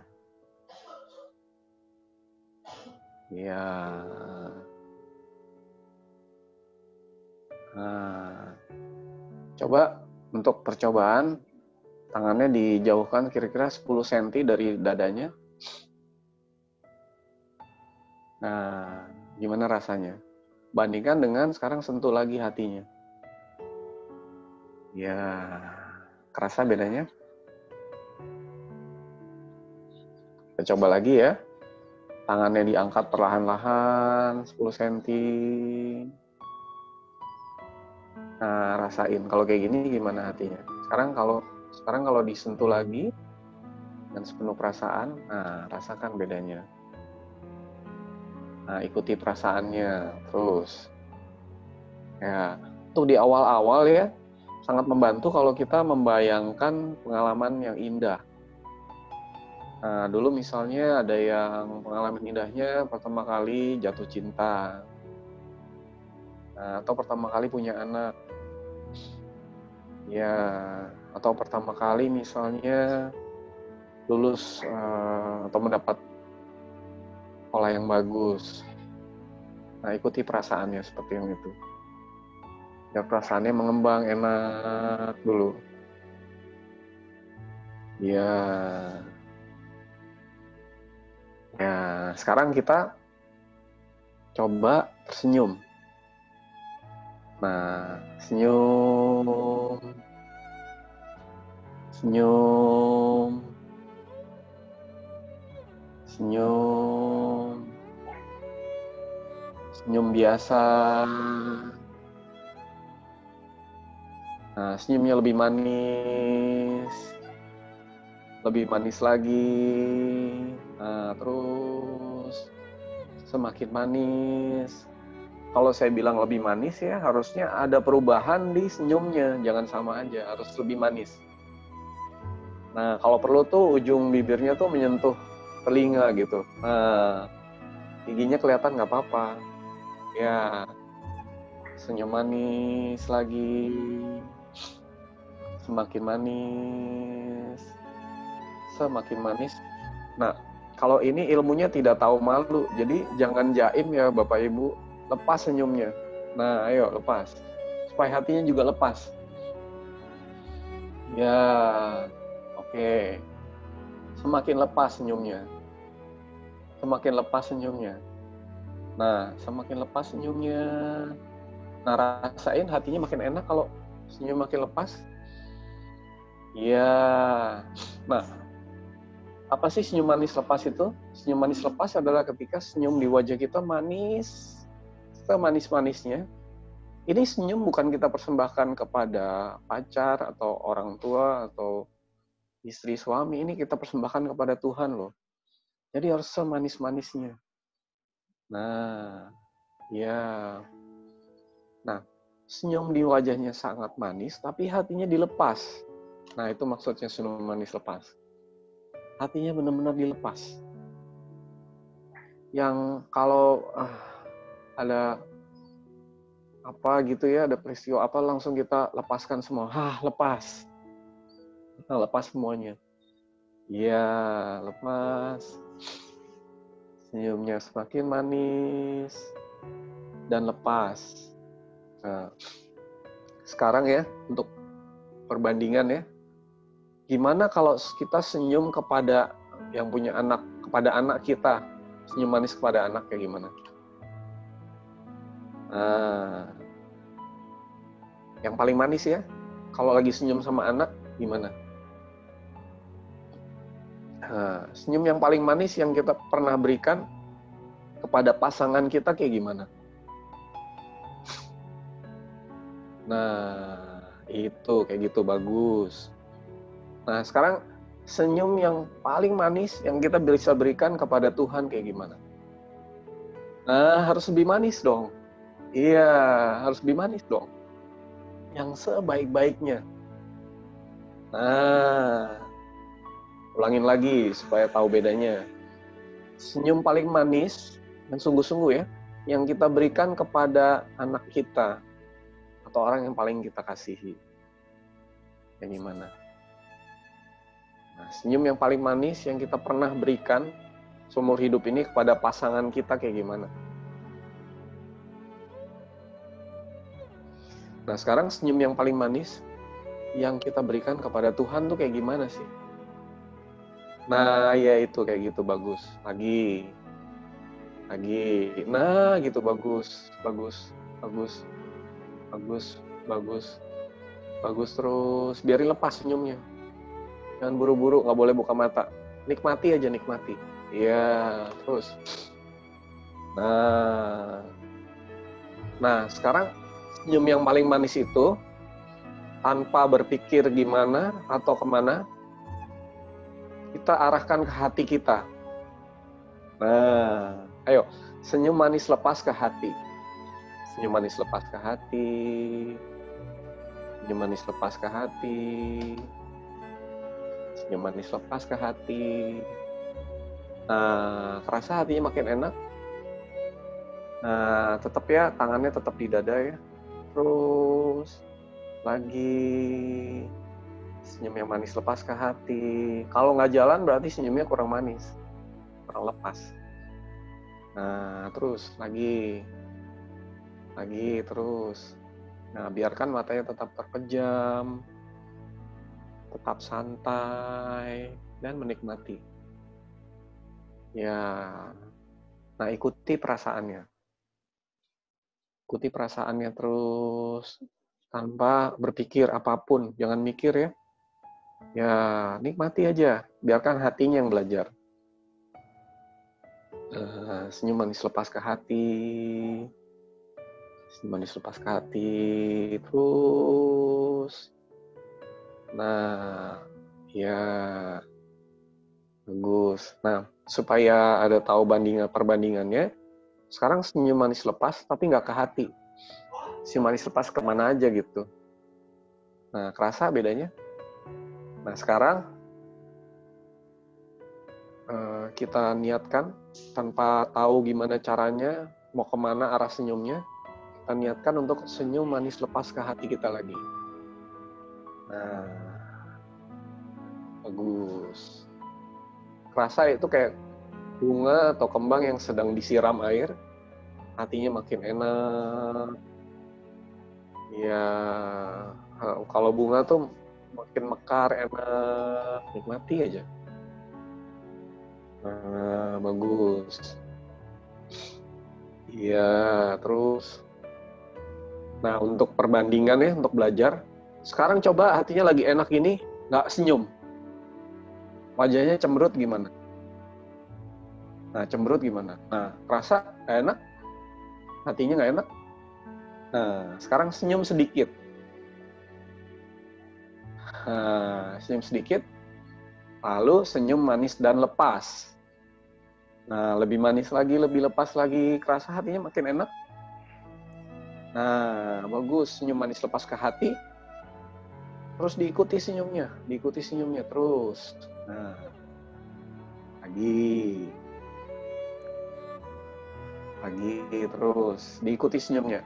Iya. Nah, coba untuk percobaan, tangannya dijauhkan kira-kira 10 cm dari dadanya. Nah, gimana rasanya? Bandingkan dengan sekarang sentuh lagi hatinya. Ya, kerasa bedanya? Kita coba lagi ya. Tangannya diangkat perlahan-lahan 10 cm. Nah, rasain. Kalau kayak gini gimana hatinya? Sekarang kalau disentuh lagi dan sepenuh perasaan, nah rasakan bedanya. Nah, ikuti perasaannya terus. Ya, untuk di awal-awal ya, sangat membantu kalau kita membayangkan pengalaman yang indah. Nah, dulu misalnya ada yang pengalaman indahnya pertama kali jatuh cinta. Nah, atau pertama kali punya anak. Ya, atau pertama kali misalnya lulus atau mendapat sekolah yang bagus. Nah, ikuti perasaannya seperti yang itu. Biar perasaannya mengembang enak dulu. Ya. Ya, sekarang kita coba tersenyum. Nah, senyum. Senyum. Senyum. Senyum biasa. Nah, senyumnya lebih manis. Lebih manis lagi. Nah, terus semakin manis. Kalau saya bilang lebih manis ya, harusnya ada perubahan di senyumnya. Jangan sama aja, harus lebih manis. Nah, kalau perlu tuh ujung bibirnya tuh menyentuh telinga gitu. Nah, giginya kelihatan nggak apa-apa. Ya, senyum manis lagi. Semakin manis. Semakin manis. Nah, kalau ini ilmunya tidak tahu malu. Jadi jangan jaim ya Bapak Ibu. Lepas senyumnya. Nah, ayo lepas. Supaya hatinya juga lepas. Ya, oke. Semakin lepas senyumnya. Semakin lepas senyumnya. Nah, semakin lepas senyumnya. Nah, rasain hatinya makin enak kalau senyum makin lepas. Ya. Nah, apa sih senyum manis lepas itu? Senyum manis lepas adalah ketika senyum di wajah kita manis, semanis-manisnya. Ini senyum bukan kita persembahkan kepada pacar atau orang tua atau istri suami. Ini kita persembahkan kepada Tuhan loh. Jadi harus semanis-manisnya. Nah, ya. Nah, senyum di wajahnya sangat manis, tapi hatinya dilepas. Nah, itu maksudnya senyum manis lepas. Hatinya benar-benar dilepas. Yang kalau ada apa gitu ya, ada peristiwa apa langsung kita lepaskan semua. Lepas. Nah, lepas semuanya. Iya, lepas. Senyumnya semakin manis dan lepas. Nah, sekarang ya untuk perbandingan ya. Gimana kalau kita senyum kepada yang punya anak, kepada anak kita, senyum manis kepada anak kayak gimana? Nah, yang paling manis ya, kalau lagi senyum sama anak, gimana? Nah, senyum yang paling manis yang kita pernah berikan kepada pasangan kita kayak gimana? Nah, itu kayak gitu, bagus. Nah, sekarang senyum yang paling manis yang kita bisa berikan kepada Tuhan kayak gimana? Nah, harus lebih manis dong. Iya, harus lebih manis dong. Yang sebaik-baiknya. Nah, ulangin lagi supaya tahu bedanya. Senyum paling manis dan sungguh-sungguh ya, yang kita berikan kepada anak kita atau orang yang paling kita kasihi. Kayak gimana? Nah, senyum yang paling manis yang kita pernah berikan seumur hidup ini kepada pasangan kita kayak gimana? Nah, sekarang senyum yang paling manis yang kita berikan kepada Tuhan tuh kayak gimana sih? Nah, ya itu kayak gitu, bagus. Lagi. Nah, gitu, bagus. Bagus terus. Biarin lepas senyumnya. Jangan buru-buru, nggak boleh buka mata. Nikmati aja, nikmati. Iya, terus. Nah, sekarang senyum yang paling manis itu tanpa berpikir gimana atau kemana, kita arahkan ke hati kita. Nah, ayo, senyum manis lepas ke hati. Senyum manis lepas ke hati. Senyum manis lepas ke hati. Senyum manis lepas ke hati. Nah, kerasa hatinya makin enak. Nah, tetap ya, tangannya tetap di dada ya. Terus, lagi. Senyum yang manis lepas ke hati. Kalau nggak jalan berarti senyumnya kurang manis. Kurang lepas. Nah, terus, lagi, terus. Nah, biarkan matanya tetap terpejam. Tetap santai. Dan menikmati. Ya, nah ikuti perasaannya. Ikuti perasaannya terus. Tanpa berpikir apapun. Jangan mikir ya. Ya, nikmati aja. Biarkan hatinya yang belajar. Senyum manis lepas ke hati. Senyum manis lepas ke hati. Terus. Nah, ya. Bagus. Nah, supaya ada tahu perbandingannya, sekarang senyum manis lepas, tapi nggak ke hati. Senyum manis lepas kemana aja gitu. Nah, kerasa bedanya? Nah, sekarang kita niatkan tanpa tahu gimana caranya, mau kemana arah senyumnya, kita niatkan untuk senyum manis lepas ke hati kita lagi. Nah, bagus. Kerasa itu kayak bunga atau kembang yang sedang disiram air, hatinya makin enak. Ya, kalau bunga tuh makin mekar, enak, nikmati aja. Nah, bagus. Iya, terus. Nah, untuk perbandingan ya, untuk belajar, sekarang coba hatinya lagi enak ini, nggak senyum. Wajahnya cemberut gimana? Nah, cemberut gimana? Nah, rasa nggak enak? Hatinya nggak enak? Nah, sekarang senyum sedikit. Nah, senyum sedikit, lalu senyum manis dan lepas. Nah, lebih manis lagi, lebih lepas lagi, kerasa hatinya makin enak. Nah, bagus, senyum manis lepas ke hati. Terus diikuti senyumnya terus. Nah, lagi terus, diikuti senyumnya.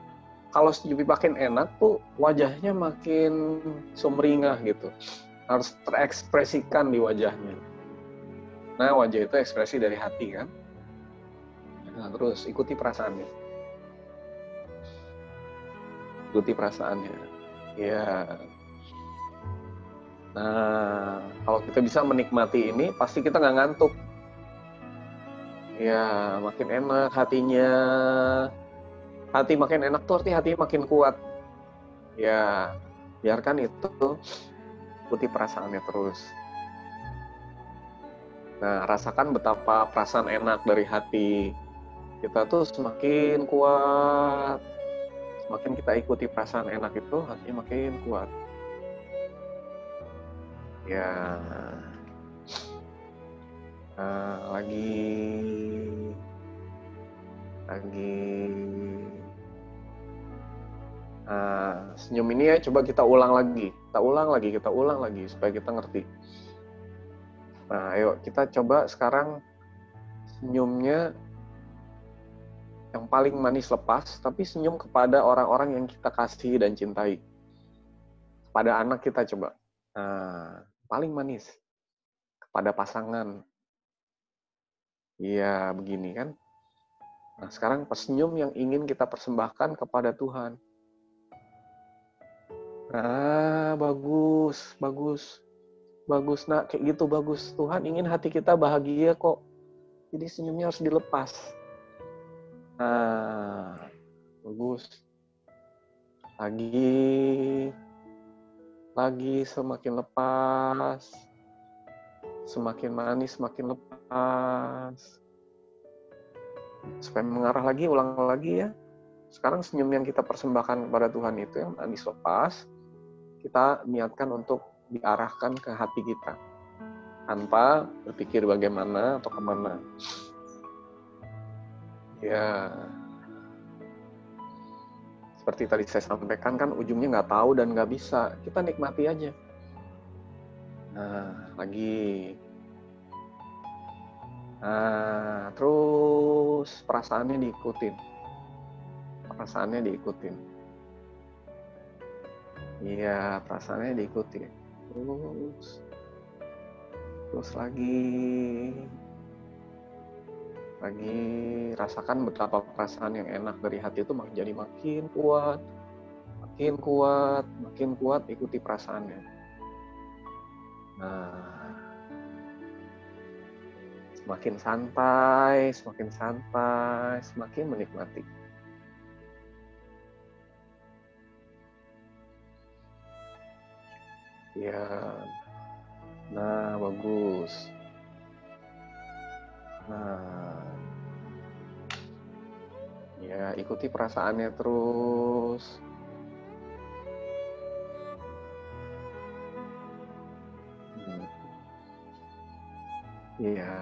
Kalau senyum makin enak tuh, wajahnya makin sumringah gitu. Harus terekspresikan di wajahnya. Nah, wajah itu ekspresi dari hati kan. Nah, terus ikuti perasaannya. Ya. Nah, kalau kita bisa menikmati ini, pasti kita nggak ngantuk. Ya, makin enak hatinya. Hati makin enak tuh artinya hatinya makin kuat. Ya, biarkan itu, ikuti perasaannya terus. Nah, rasakan betapa perasaan enak dari hati kita tuh semakin kuat. Semakin kita ikuti perasaan enak itu, hatinya makin kuat. Ya. Nah, lagi. Nah, senyum ini ya coba kita ulang lagi. Kita ulang lagi supaya kita ngerti. Nah, ayo kita coba sekarang senyumnya yang paling manis lepas, tapi senyum kepada orang-orang yang kita kasih dan cintai. Kepada anak kita coba. Nah, paling manis. Kepada pasangan. Iya, begini kan. Nah, sekarang senyum yang ingin kita persembahkan kepada Tuhan. Nah, bagus. Bagus, nak. Kayak gitu bagus. Tuhan ingin hati kita bahagia kok. Jadi senyumnya harus dilepas. Nah, bagus. Lagi semakin lepas. Semakin manis, semakin lepas. Supaya mengarah lagi, ulang lagi ya. Sekarang senyum yang kita persembahkan kepada Tuhan itu yang manis lepas, kita niatkan untuk diarahkan ke hati kita. Tanpa berpikir bagaimana atau kemana. Ya, seperti tadi saya sampaikan kan ujungnya nggak tahu dan nggak bisa. Kita nikmati aja. Nah, lagi. Nah, terus perasaannya diikutin. Iya, perasaannya diikutin. Terus lagi rasakan betapa perasaan yang enak dari hati itu jadi makin kuat, ikuti perasaannya. Nah, semakin santai, semakin menikmati. Ya, nah bagus. Nah, ya ikuti perasaannya terus. Iya.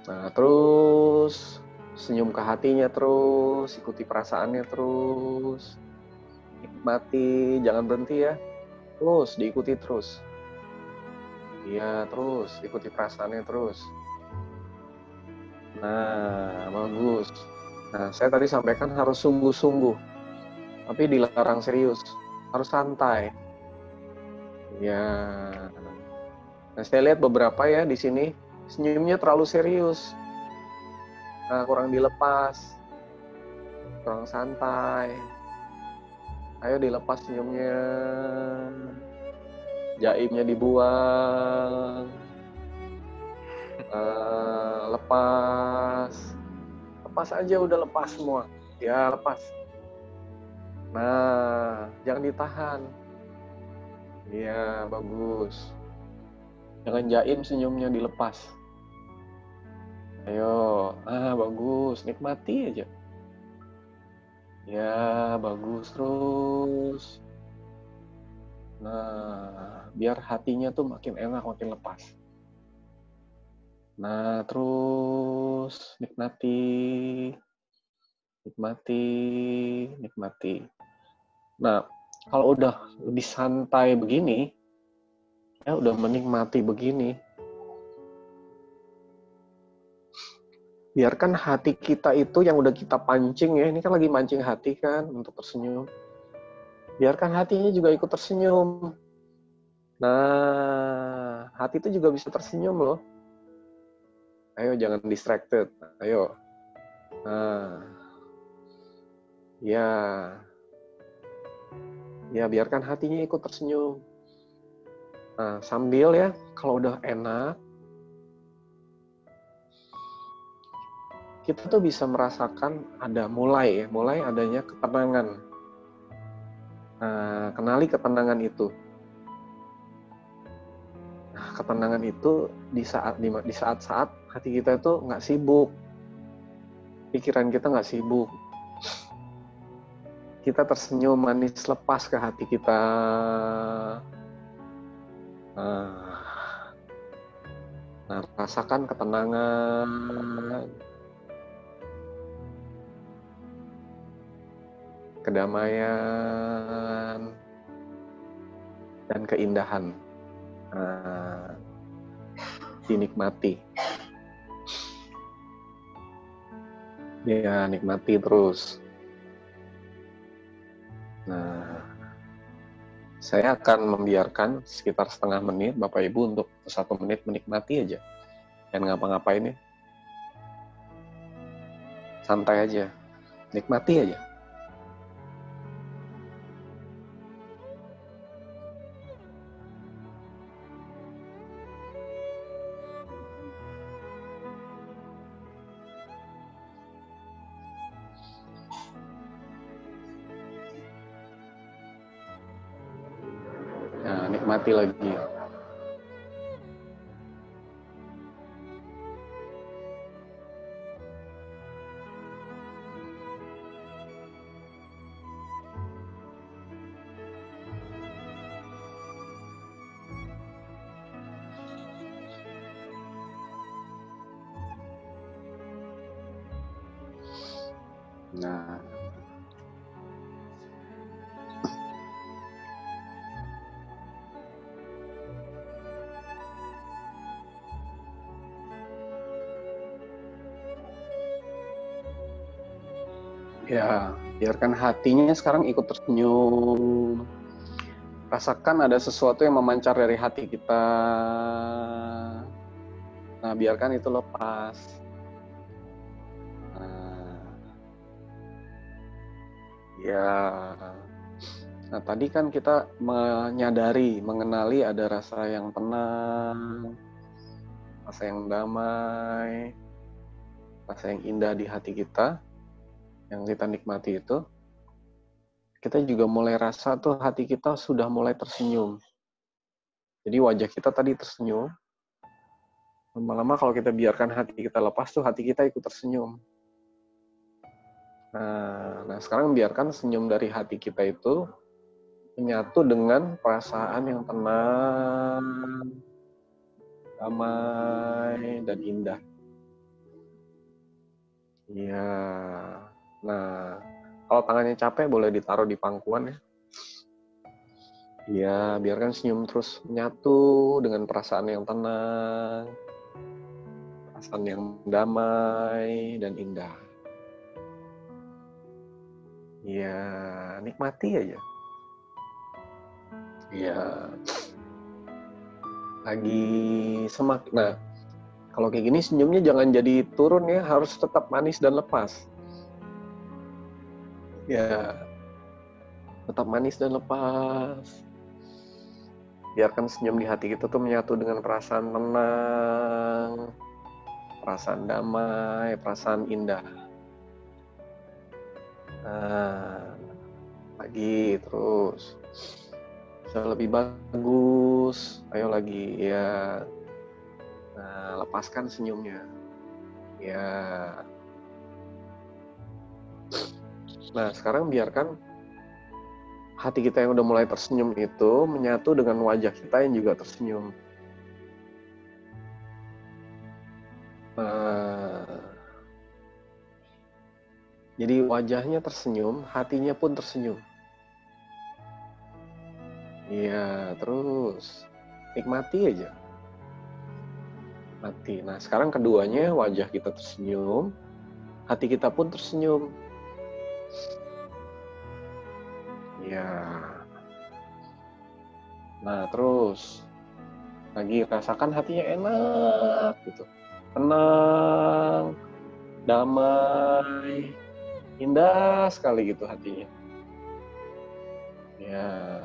Nah, terus senyum ke hatinya terus, ikuti perasaannya terus. Nikmati, jangan berhenti ya. Terus, diikuti terus. Iya, terus, ikuti perasaannya terus. Nah, bagus. Nah, saya tadi sampaikan harus sungguh-sungguh. Tapi dilarang serius. Harus santai. Ya. Nah, saya lihat beberapa ya di sini. Senyumnya terlalu serius. Nah, kurang dilepas. Kurang santai. Ayo dilepas senyumnya. Jaimnya dibuang. Lepas aja, udah lepas semua. Ya, lepas. Nah, jangan ditahan. Iya, bagus. Jangan jaim senyumnya, dilepas. Ayo, bagus. Nikmati aja. Ya, bagus terus. Nah, biar hatinya tuh makin enak, makin lepas. Nah, terus nikmati. Nah, kalau udah lebih santai begini, ya udah menikmati begini, biarkan hati kita itu yang udah kita pancing ya, ini kan lagi mancing hati kan untuk tersenyum. Biarkan hatinya juga ikut tersenyum. Nah, hati itu juga bisa tersenyum loh. Ayo jangan distracted. Ayo. Nah. Ya, biarkan hatinya ikut tersenyum. Nah, sambil ya, kalau udah enak, kita tuh bisa merasakan ada mulai adanya ketenangan. Nah, kenali ketenangan itu. Nah, ketenangan itu di saat-saat hati kita itu nggak sibuk, pikiran kita nggak sibuk, kita tersenyum manis lepas ke hati kita. Nah, rasakan ketenangan, kedamaian, dan keindahan. Dinikmati. Ya, nikmati terus. Nah, saya akan membiarkan sekitar setengah menit Bapak Ibu untuk 1 menit menikmati aja. Jangan ngapa-ngapain ya. Santai aja. Nikmati aja. Nah, nikmati lagi. Nah, ya, biarkan hatinya sekarang ikut tersenyum. Rasakan ada sesuatu yang memancar dari hati kita. Nah, biarkan itu lepas. Nah, tadi kan kita mengenali ada rasa yang tenang, rasa yang damai, rasa yang indah di hati kita, yang kita nikmati itu. Kita juga mulai rasa tuh hati kita sudah mulai tersenyum. Jadi wajah kita tadi tersenyum. Lama-lama kalau kita biarkan hati kita lepas tuh hati kita ikut tersenyum. Nah, sekarang biarkan senyum dari hati kita itu menyatu dengan perasaan yang tenang, damai, dan indah. Iya. Nah, kalau tangannya capek boleh ditaruh di pangkuan ya. Iya, biarkan senyum terus menyatu dengan perasaan yang tenang, perasaan yang damai dan indah. Iya, nikmati aja. Iya. Lagi semak. Nah, kalau kayak gini senyumnya jangan jadi turun ya, harus tetap manis dan lepas. Ya, tetap manis dan lepas. Biarkan senyum di hati kita tuh menyatu dengan perasaan tenang, perasaan damai, perasaan indah. Nah, lagi terus. Bisa lebih bagus. Ayo lagi, ya. Nah, lepaskan senyumnya. Ya. Nah, sekarang biarkan hati kita yang udah mulai tersenyum itu menyatu dengan wajah kita yang juga tersenyum. Jadi wajahnya tersenyum, hatinya pun tersenyum. Iya, terus nikmati aja. Mati. Nah, sekarang keduanya wajah kita tersenyum, hati kita pun tersenyum. Ya. Nah, terus lagi rasakan hatinya enak gitu. Tenang, damai, indah sekali gitu hatinya. Ya.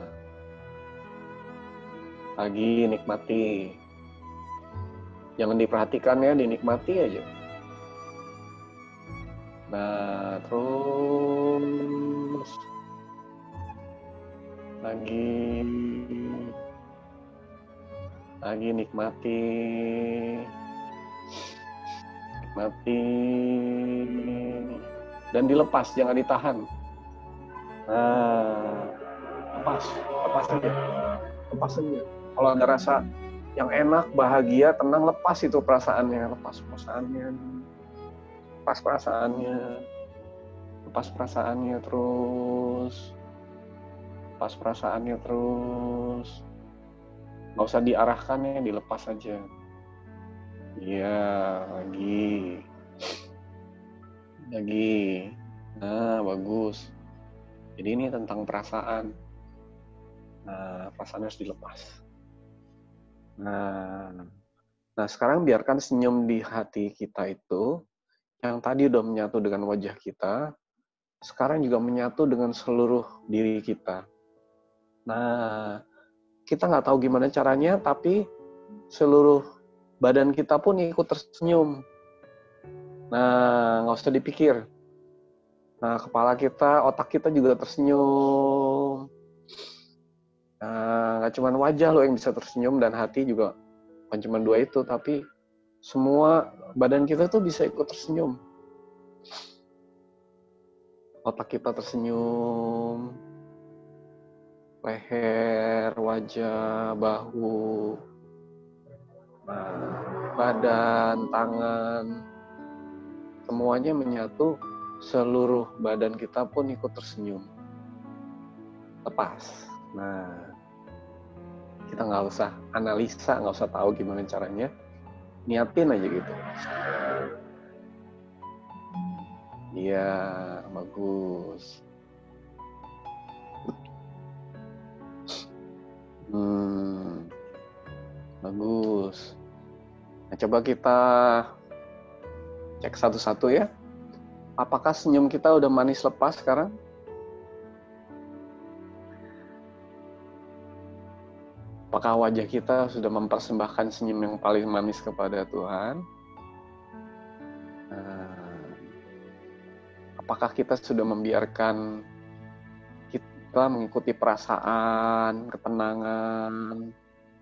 Lagi nikmati. Jangan diperhatikan ya, dinikmati aja. Nah, terus lagi Lagi nikmati. Nikmati. Dan dilepas, jangan ditahan. Nah, lepas aja. Lepas aja. Kalau ada rasa yang enak, bahagia, tenang, lepas itu perasaannya. Lepas perasaannya. Lepas perasaannya. Lepas perasaannya terus. Lepas perasaannya terus. Nggak usah diarahkan ya, dilepas aja. Iya, lagi. Nah, bagus. Jadi ini tentang perasaan. Nah, perasaan harus dilepas. Nah, sekarang biarkan senyum di hati kita itu, yang tadi udah menyatu dengan wajah kita, sekarang juga menyatu dengan seluruh diri kita. Nah, kita nggak tahu gimana caranya, tapi seluruh badan kita pun ikut tersenyum. Nah, nggak usah dipikir. Nah, kepala kita, otak kita juga tersenyum. Nah, nggak cuma wajah lo yang bisa tersenyum, dan hati juga bukan cuma dua itu, tapi semua badan kita tuh bisa ikut tersenyum. Otak kita tersenyum, leher, wajah, bahu, badan, tangan, semuanya menyatu, seluruh badan kita pun ikut tersenyum. Lepas. Nah, kita nggak usah analisa, nggak usah tahu gimana caranya, niatin aja gitu. Iya, bagus. Bagus. Nah, coba kita cek satu-satu ya. Apakah senyum kita udah manis lepas sekarang? Apakah wajah kita sudah mempersembahkan senyum yang paling manis kepada Tuhan? Apakah kita sudah membiarkan kita mengikuti perasaan, ketenangan,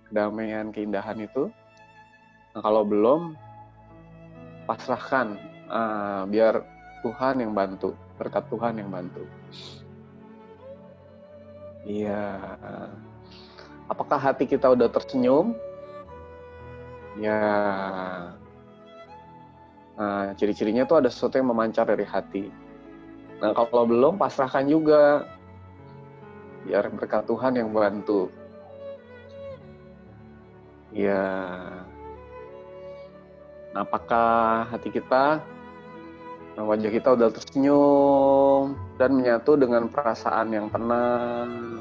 kedamaian, keindahan itu? Nah, kalau belum, pasrahkan. Biar Tuhan yang bantu, berkat Tuhan yang bantu. Iya. Apakah hati kita udah tersenyum? Ya. Nah, ciri-cirinya tuh ada sesuatu yang memancar dari hati. Nah, kalau belum, pasrahkan juga. Biar berkat Tuhan yang bantu. Ya. Nah, apakah hati kita, wajah kita udah tersenyum dan menyatu dengan perasaan yang tenang,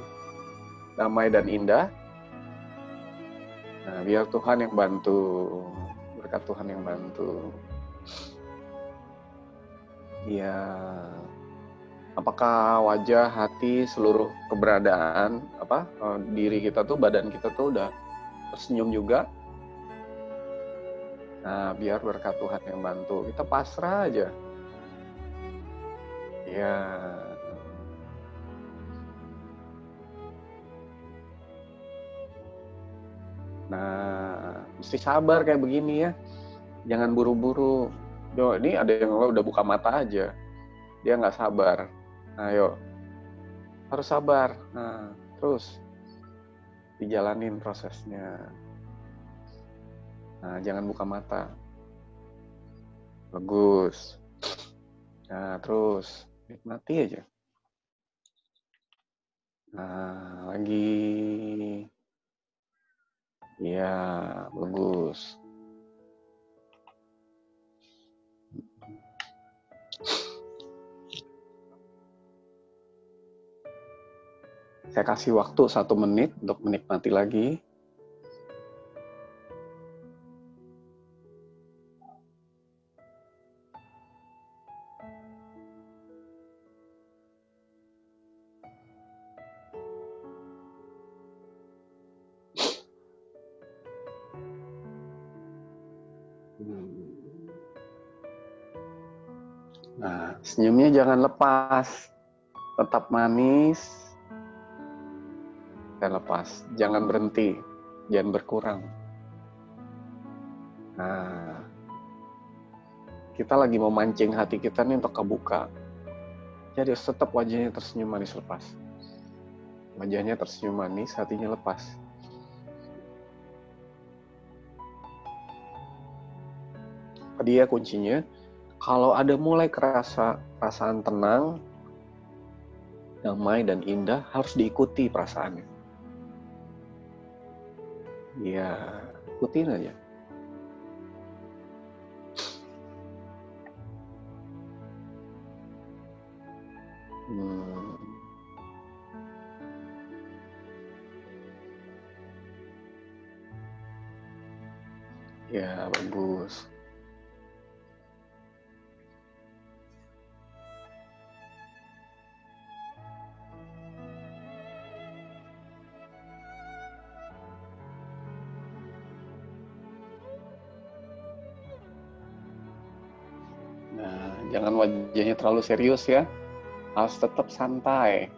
damai dan indah? Nah, biar Tuhan yang bantu, berkat Tuhan yang bantu. Iya. Apakah wajah, hati, seluruh keberadaan, diri kita tuh, badan kita tuh udah tersenyum juga? Nah, biar berkat Tuhan yang bantu. Kita pasrah aja. Ya. Nah, mesti sabar kayak begini ya. Jangan buru-buru. Yo, ini ada yang udah buka mata aja. Dia nggak sabar. Nah, yuk. Harus sabar. Nah, terus dijalanin prosesnya. Nah, jangan buka mata. Bagus. Nah, terus nikmati aja. Nah, lagi. Ya, bagus. Saya kasih waktu 1 menit untuk menikmati lagi. Nah, senyumnya jangan lepas. Tetap manis. Dan lepas. Jangan berhenti. Jangan berkurang. Nah, kita lagi mau mancing hati kita nih untuk kebuka. Jadi tetap wajahnya tersenyum manis lepas. Wajahnya tersenyum manis, hatinya lepas. Dia kuncinya, kalau ada mulai perasaan tenang, damai dan indah, harus diikuti perasaannya. Ya, ikutin aja. Ya, bagus. Nah, jangan wajahnya terlalu serius ya. Harus tetap santai.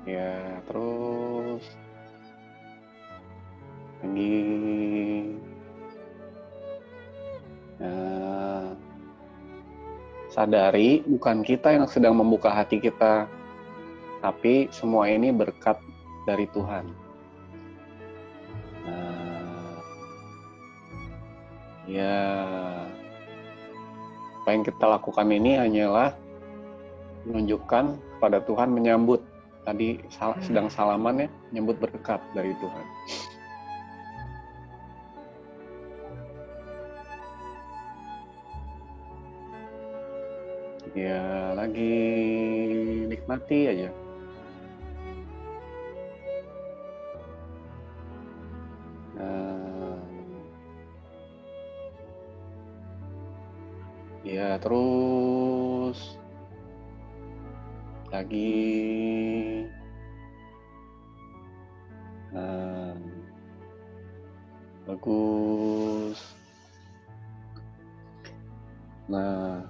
Ya, terus lagi. Nah, sadari bukan kita yang sedang membuka hati kita, tapi semua ini berkat dari Tuhan. Nah, ya, apa yang kita lakukan ini hanyalah menunjukkan kepada Tuhan, menyambut. Tadi sedang salaman ya, menyambut berkat dari Tuhan. Ya, lagi nikmati aja. Ya, terus lagi bagus. Nah,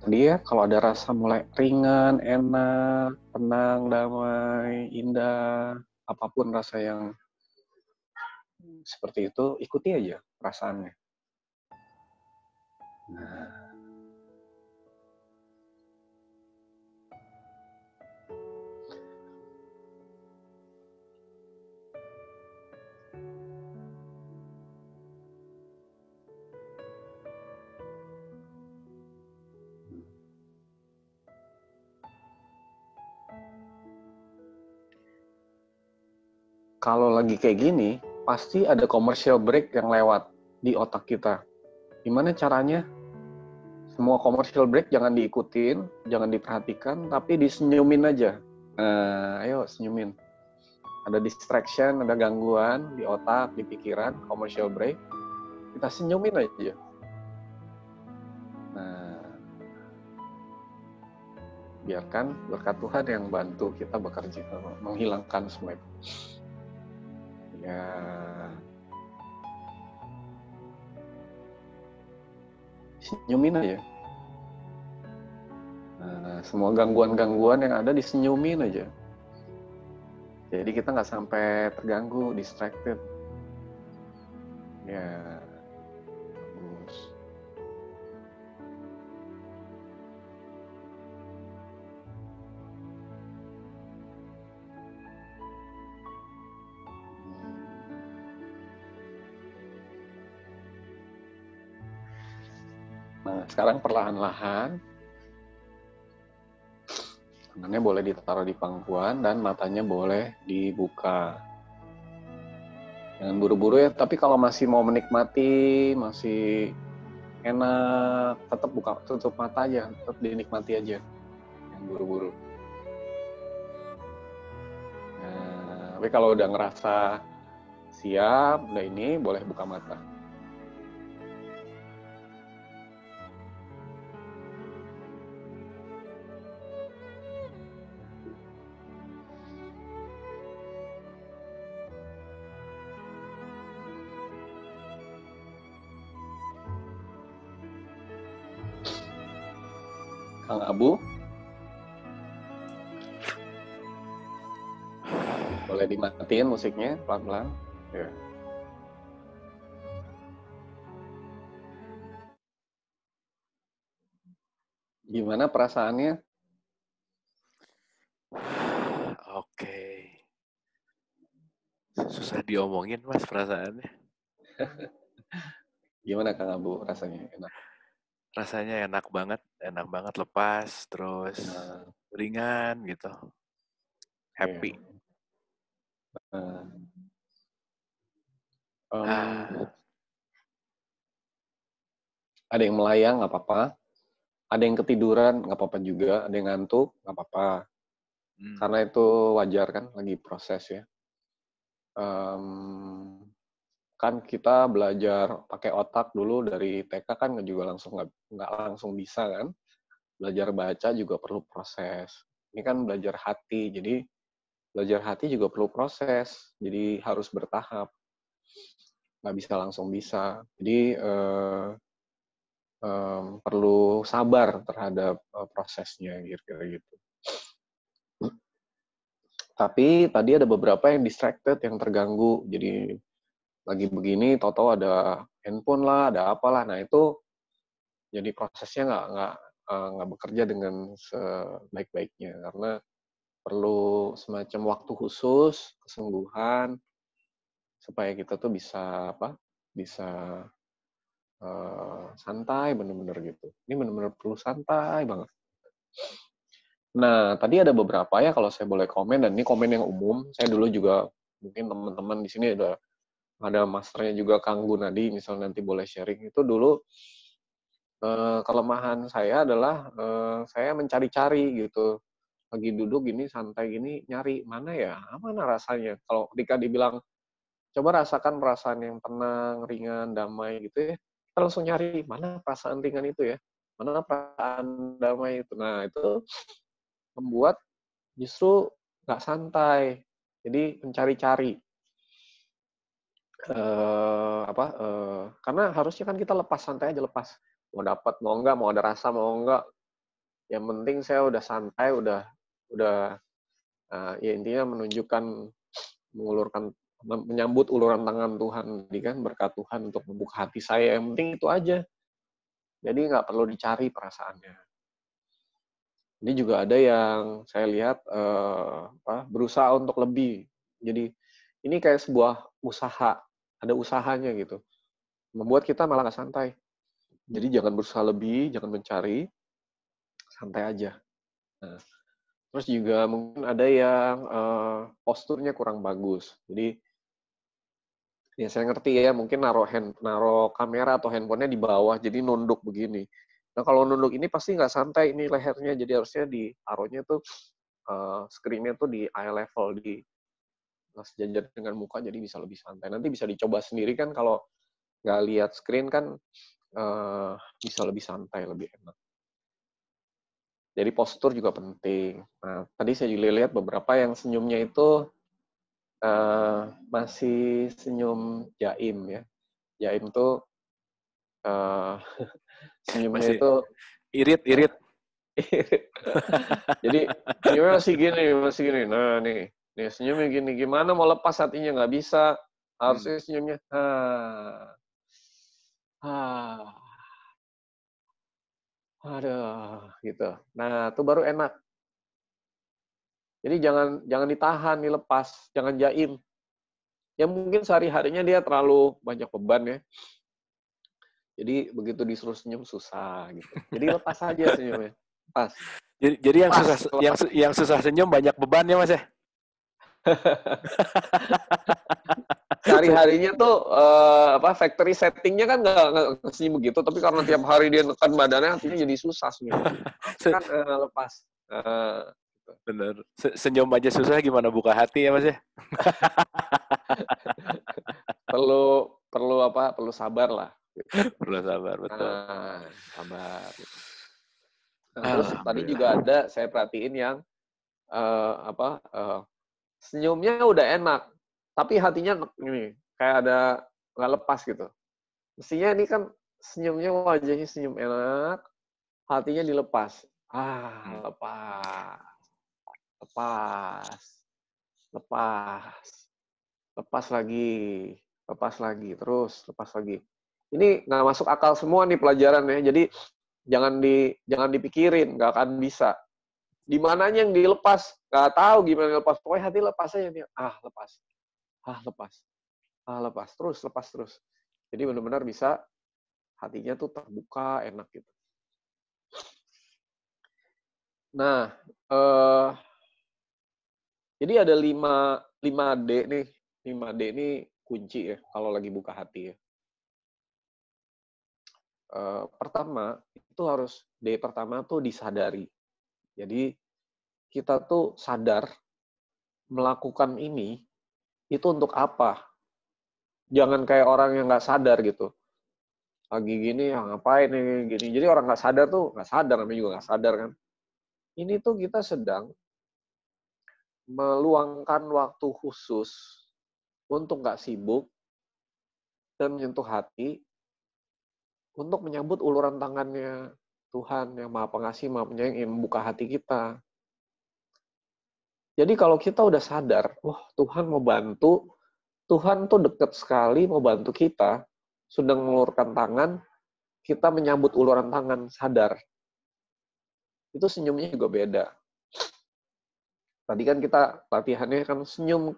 tadi ya kalau ada rasa mulai ringan, enak, tenang, damai, indah, apapun rasa yang seperti itu, ikuti aja perasaannya. Nah, kalau lagi kayak gini, pasti ada commercial break yang lewat di otak kita. Gimana caranya? Semua commercial break jangan diikutin, jangan diperhatikan, tapi disenyumin aja. Nah, ayo senyumin. Ada distraction, ada gangguan di otak, di pikiran, commercial break. Kita senyumin aja. Nah, biarkan berkat Tuhan yang bantu kita bekerja, menghilangkan semua itu. Ya, senyumin aja. Nah, semua gangguan-gangguan yang ada disenyumin aja. Jadi kita nggak sampai terganggu, distracted. Ya, bagus. Nah, sekarang perlahan-lahan tangannya boleh ditaruh di pangkuan dan matanya boleh dibuka. Jangan buru-buru ya, tapi kalau masih mau menikmati, masih enak, tetap tutup mata aja, tetap dinikmati aja. Jangan buru-buru. Nah, tapi kalau udah ngerasa siap, udah ini, boleh buka mata. Kang Abu, boleh dimatiin musiknya pelan-pelan. Ya. Gimana perasaannya? Oke. Susah diomongin Mas perasaannya. Gimana Kang Abu rasanya? Enak. Rasanya enak banget lepas, terus Nah, ringan gitu. iya. Happy. Nah, Ah, ada yang melayang nggak apa-apa, ada yang ketiduran nggak apa-apa juga, ada yang ngantuk nggak apa-apa, karena itu wajar kan, lagi proses ya. Kan kita belajar pakai otak dulu dari TK kan juga langsung nggak langsung bisa kan. Belajar baca juga perlu proses. Ini kan belajar hati, jadi belajar hati juga perlu proses. Jadi harus bertahap, nggak bisa langsung bisa. Jadi perlu sabar terhadap prosesnya, kira-kira gitu. Tapi tadi ada beberapa yang distracted, yang terganggu. Jadi lagi begini, tahu-tahu ada handphone lah, ada apalah. Nah itu jadi prosesnya nggak bekerja dengan sebaik-baiknya karena perlu semacam waktu khusus, kesungguhan supaya kita tuh bisa bisa santai bener-bener gitu. Ini bener-bener perlu santai banget. Nah, tadi ada beberapa ya kalau saya boleh komen, dan ini komen yang umum. Saya dulu juga, mungkin teman-teman di sini ada masternya juga Kang Gunadi, misalnya nanti boleh sharing. Itu dulu kelemahan saya adalah saya mencari-cari gitu. Lagi duduk gini, santai gini, nyari mana ya, mana rasanya. Kalau ketika dibilang, coba rasakan perasaan yang tenang, ringan, damai gitu ya, kita langsung nyari, mana perasaan ringan itu ya, mana perasaan damai itu. Nah, itu membuat justru nggak santai. Jadi mencari-cari. Karena harusnya kan kita lepas, santai aja, lepas. Mau dapat, mau enggak, mau ada rasa, mau enggak. Yang penting saya udah santai, udah ya intinya menunjukkan, menyambut uluran tangan Tuhan, jadi kan berkat Tuhan untuk membuka hati saya. Yang penting itu aja. Jadi nggak perlu dicari perasaannya. Ini juga ada yang saya lihat berusaha untuk lebih. Jadi ini kayak sebuah usaha, ada usahanya gitu. Membuat kita malah nggak santai. Jadi jangan berusaha lebih, jangan mencari, santai aja. Nah, terus juga mungkin ada yang posturnya kurang bagus. Jadi ya saya ngerti ya, mungkin naruh kamera atau handphonenya di bawah, jadi nunduk begini. Nah kalau nunduk ini pasti nggak santai ini lehernya, jadi harusnya ditaruhnya tuh screen-nya tuh di eye level, di sejajar dengan muka, jadi bisa lebih santai. Nanti bisa dicoba sendiri kan, kalau nggak lihat screen kan bisa lebih santai, lebih enak. Jadi postur juga penting. Nah tadi saya juga lihat beberapa yang senyumnya itu masih senyum jaim ya. Jaim tuh senyumnya masih itu irit. jadi senyumnya masih gini. Nah nih senyumnya gini. Gimana mau lepas hatinya, nggak bisa. Harusnya senyumnya aduh gitu. Nah itu baru enak. Jadi jangan ditahan, dilepas, jangan jaim. Ya mungkin sehari-harinya dia terlalu banyak beban ya. Jadi begitu disuruh senyum susah gitu. Jadi lepas aja senyumnya. Lepas. Jadi yang susah senyum banyak beban ya Mas ya. Sehari-harinya tuh factory settingnya kan nggak senyum begitu, tapi karena tiap hari dia nekan badannya, artinya jadi susah senyum. Kan lepas. Bener. Senyum aja susah, gimana buka hati ya Mas ya. perlu sabar lah. Perlu sabar, betul. Sabar. Nah, terus tadi juga ada saya perhatiin yang senyumnya udah enak, tapi hatinya ini kayak ada nggak lepas gitu. Mestinya ini kan senyumnya, wajahnya senyum enak, hatinya dilepas. Lepas. lepas lagi, terus lepas lagi. Ini nggak masuk akal semua nih pelajaran ya. Jadi jangan dipikirin, nggak akan bisa. Di mananya yang dilepas, nggak tahu gimana lepas. Pokoknya hati lepas aja nih. Lepas, lepas, lepas, terus. Jadi benar-benar bisa hatinya tuh terbuka, enak gitu. Nah, jadi ada 5D nih. 5D ini kunci ya kalau lagi buka hati ya. Pertama, itu harus D pertama tuh disadari. Jadi kita tuh sadar melakukan ini itu untuk apa. Jangan kayak orang yang nggak sadar gitu. Lagi gini, ya ngapain nih, gini. Jadi orang nggak sadar tuh, nggak sadar, namanya juga nggak sadar kan. Ini tuh kita sedang meluangkan waktu khusus untuk nggak sibuk dan menyentuh hati untuk menyambut uluran tangannya Tuhan yang Maha Pengasih, Maha Penyayang yang membuka hati kita. Jadi kalau kita udah sadar, Tuhan mau bantu, Tuhan tuh deket sekali mau bantu kita, sedang mengulurkan tangan, kita menyambut uluran tangan, sadar. Itu senyumnya juga beda. Tadi kan kita latihannya kan senyum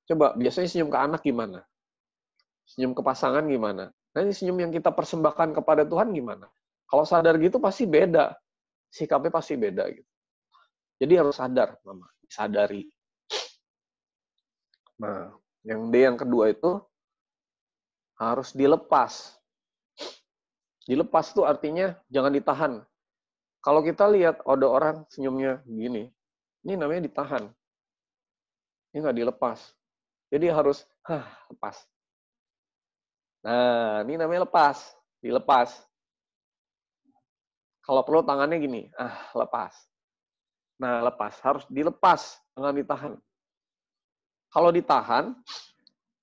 coba biasanya senyum ke anak gimana? Senyum ke pasangan gimana? Nah ini senyum yang kita persembahkan kepada Tuhan gimana? Kalau sadar gitu pasti beda. Sikapnya pasti beda gitu. Jadi harus sadar, Mama. Sadari. Nah, yang D yang kedua itu harus dilepas. Dilepas itu artinya jangan ditahan. Kalau kita lihat ada orang senyumnya gini, ini namanya ditahan. Ini nggak dilepas. Jadi harus, lepas. Nah, ini namanya lepas. Dilepas. Kalau perlu tangannya gini, lepas. Nah, lepas. Harus dilepas, jangan ditahan. Kalau ditahan,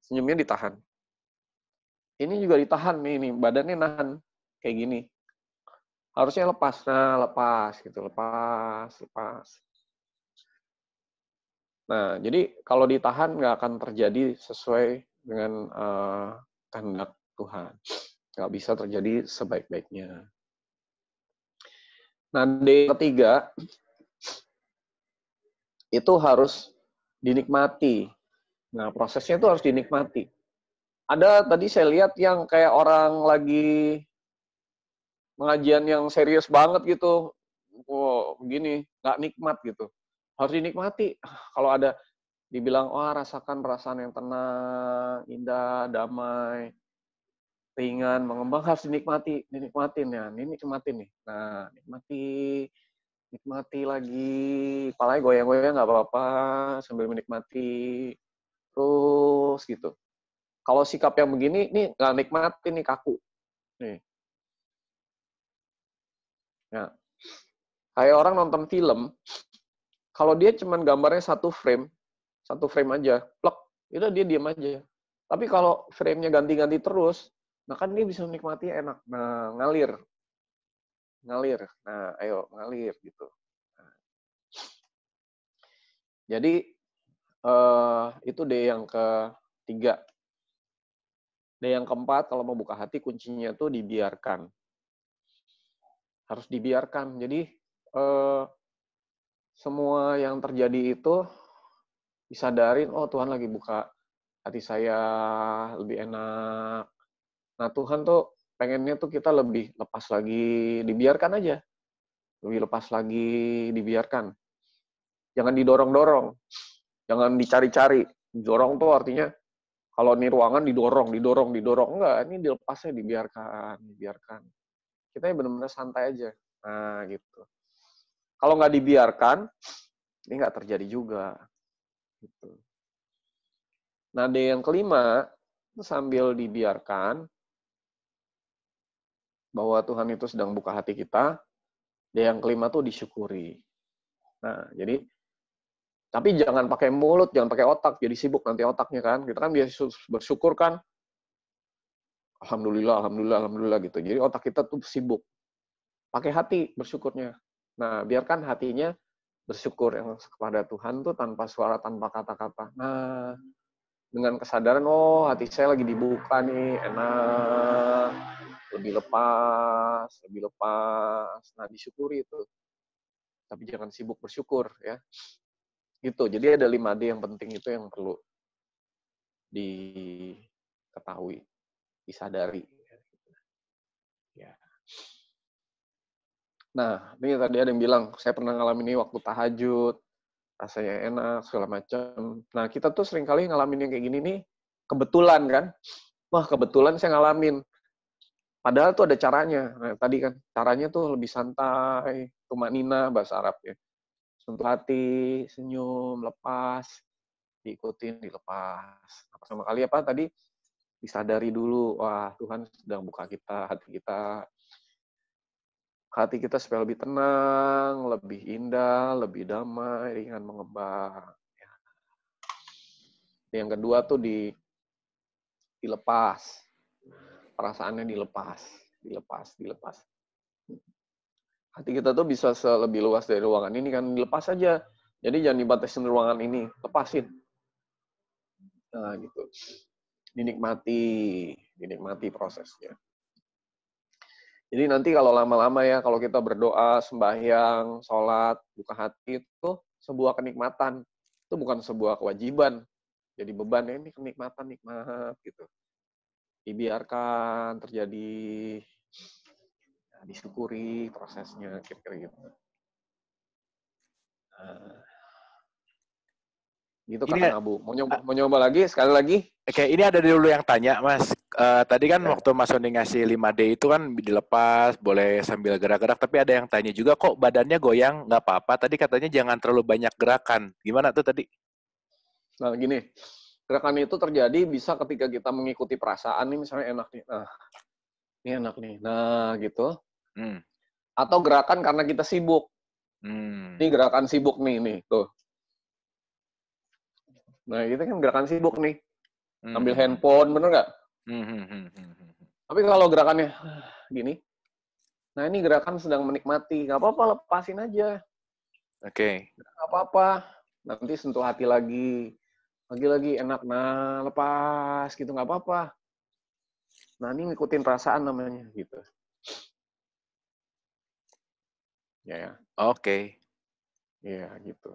senyumnya ditahan. Ini juga ditahan nih, badannya nahan. Kayak gini. Harusnya lepas. Nah, lepas gitu, lepas. Nah, jadi kalau ditahan nggak akan terjadi sesuai dengan kehendak Tuhan. Nggak bisa terjadi sebaik-baiknya. Nah, D ketiga, itu harus dinikmati. Nah, prosesnya itu harus dinikmati. Ada tadi saya lihat yang kayak orang lagi pengajian yang serius banget gitu. Begini, nggak nikmat gitu. Harus dinikmati. Kalau ada dibilang, rasakan perasaan yang tenang, indah, damai, ringan, mengembang, harus dinikmatin ya. Ini nikmatin nih. Nah, nikmati lagi, palanya goyang-goyang nggak apa-apa, sambil menikmati, terus gitu. Kalau sikap yang begini, nih nggak nikmatin nih, kaku. Nih. Nah, kayak orang nonton film, kalau dia cuman gambarnya satu frame aja, plek, itu dia diam aja. Tapi kalau frame-nya ganti-ganti terus, nah kan dia bisa menikmati enak. Nah, ngalir. Nah, ayo ngalir gitu. Nah. Jadi itu D yang ketiga. D yang keempat, kalau mau buka hati, kuncinya tuh dibiarkan. Harus dibiarkan. Jadi semua yang terjadi itu disadarin, Tuhan lagi buka hati saya lebih enak. Nah, Tuhan tuh pengennya tuh kita lebih lepas lagi, dibiarkan aja. Lebih lepas lagi, dibiarkan. Jangan didorong-dorong. Jangan dicari-cari. Dorong tuh artinya, kalau ini ruangan didorong. Enggak, ini dilepasnya, dibiarkan. Kita benar-benar santai aja. Nah, gitu. Kalau nggak dibiarkan, ini nggak terjadi juga. Gitu. Nah, D yang kelima, sambil dibiarkan, bahwa Tuhan itu sedang buka hati kita, D yang kelima tuh disyukuri. Nah, jadi, tapi jangan pakai mulut, jangan pakai otak, jadi sibuk nanti otaknya kan. Kita kan biasa bersyukur kan, Alhamdulillah gitu. Jadi otak kita tuh sibuk. Pakai hati bersyukurnya. Nah, biarkan hatinya bersyukur yang kepada Tuhan tuh tanpa suara, tanpa kata-kata. Nah, dengan kesadaran, oh hati saya lagi dibuka nih, enak, lebih lepas, lebih lepas. Nah, disyukuri itu. Tapi jangan sibuk bersyukur ya. Gitu. Jadi ada 5D yang penting itu yang perlu diketahui, disadari. Ya. Nah, ini tadi ada yang bilang, saya pernah ngalamin ini waktu tahajud, rasanya enak, segala macam. Nah, kita tuh seringkali ngalamin yang kayak gini nih, kebetulan kan. Wah, kebetulan saya ngalamin. Padahal tuh ada caranya. Nah, tadi kan, caranya tuh lebih santai, tumanina bahasa Arabnya. Sentuh hati, senyum, lepas, diikutin, dilepas. Pertama kali apa tadi? Disadari dulu, wah Tuhan sedang buka kita, hati kita supaya lebih tenang, lebih indah, lebih damai, ringan mengembang. Yang kedua tuh dilepas. Perasaannya dilepas. Hati kita tuh bisa lebih luas dari ruangan ini kan, dilepas aja. Jadi jangan dibatasin ruangan ini, lepasin. Nah, gitu. Dinikmati prosesnya. Jadi nanti kalau lama-lama ya, kalau kita berdoa, sembahyang, sholat, buka hati, itu sebuah kenikmatan. Itu bukan sebuah kewajiban. Jadi beban, ini kenikmatan, nikmat, gitu. Dibiarkan terjadi, disyukuri prosesnya, kira-kira gitu. Gitu Ini kata Abu. Mau nyoba lagi, sekali lagi? Oke, ini ada dulu yang tanya, Mas. Tadi kan waktu Mas Sony ngasih 5D itu kan dilepas, boleh sambil gerak-gerak, tapi ada yang tanya juga, kok badannya goyang, nggak apa-apa. Tadi katanya jangan terlalu banyak gerakan. Gimana tuh tadi? Nah, gini. Gerakan itu terjadi bisa ketika kita mengikuti perasaan nih, misalnya enak nih. Nah, ini enak nih. Nah, gitu. Atau gerakan karena kita sibuk. Ini gerakan sibuk nih, tuh. Nah, itu kan gerakan sibuk nih. Ambil handphone, bener nggak? Tapi kalau gerakannya gini, nah ini gerakan sedang menikmati. Nggak apa-apa, lepasin aja. Oke. Nggak apa-apa. Nanti sentuh hati lagi. Lagi-lagi enak, nah lepas gitu, nggak apa-apa. Nah, ini ngikutin perasaan namanya, gitu. Ya. Oke. Iya, gitu.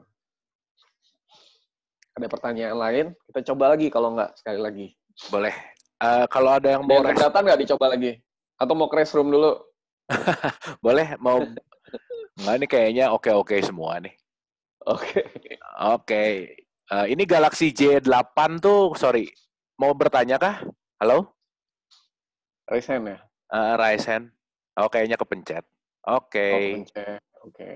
Ada pertanyaan lain? Kita coba lagi kalau nggak, sekali lagi. Boleh. Kalau ada yang mau keberatan nggak dicoba lagi? Atau mau classroom dulu? Boleh, mau... Nggak, ini kayaknya oke-oke semua nih. Oke. Oke. Ini Galaxy J8 tuh, sorry. Mau bertanya kah? Halo? Ryzen ya? Ryzen. Oh, kayaknya kepencet. Oke. Oh, kepencet. Oke.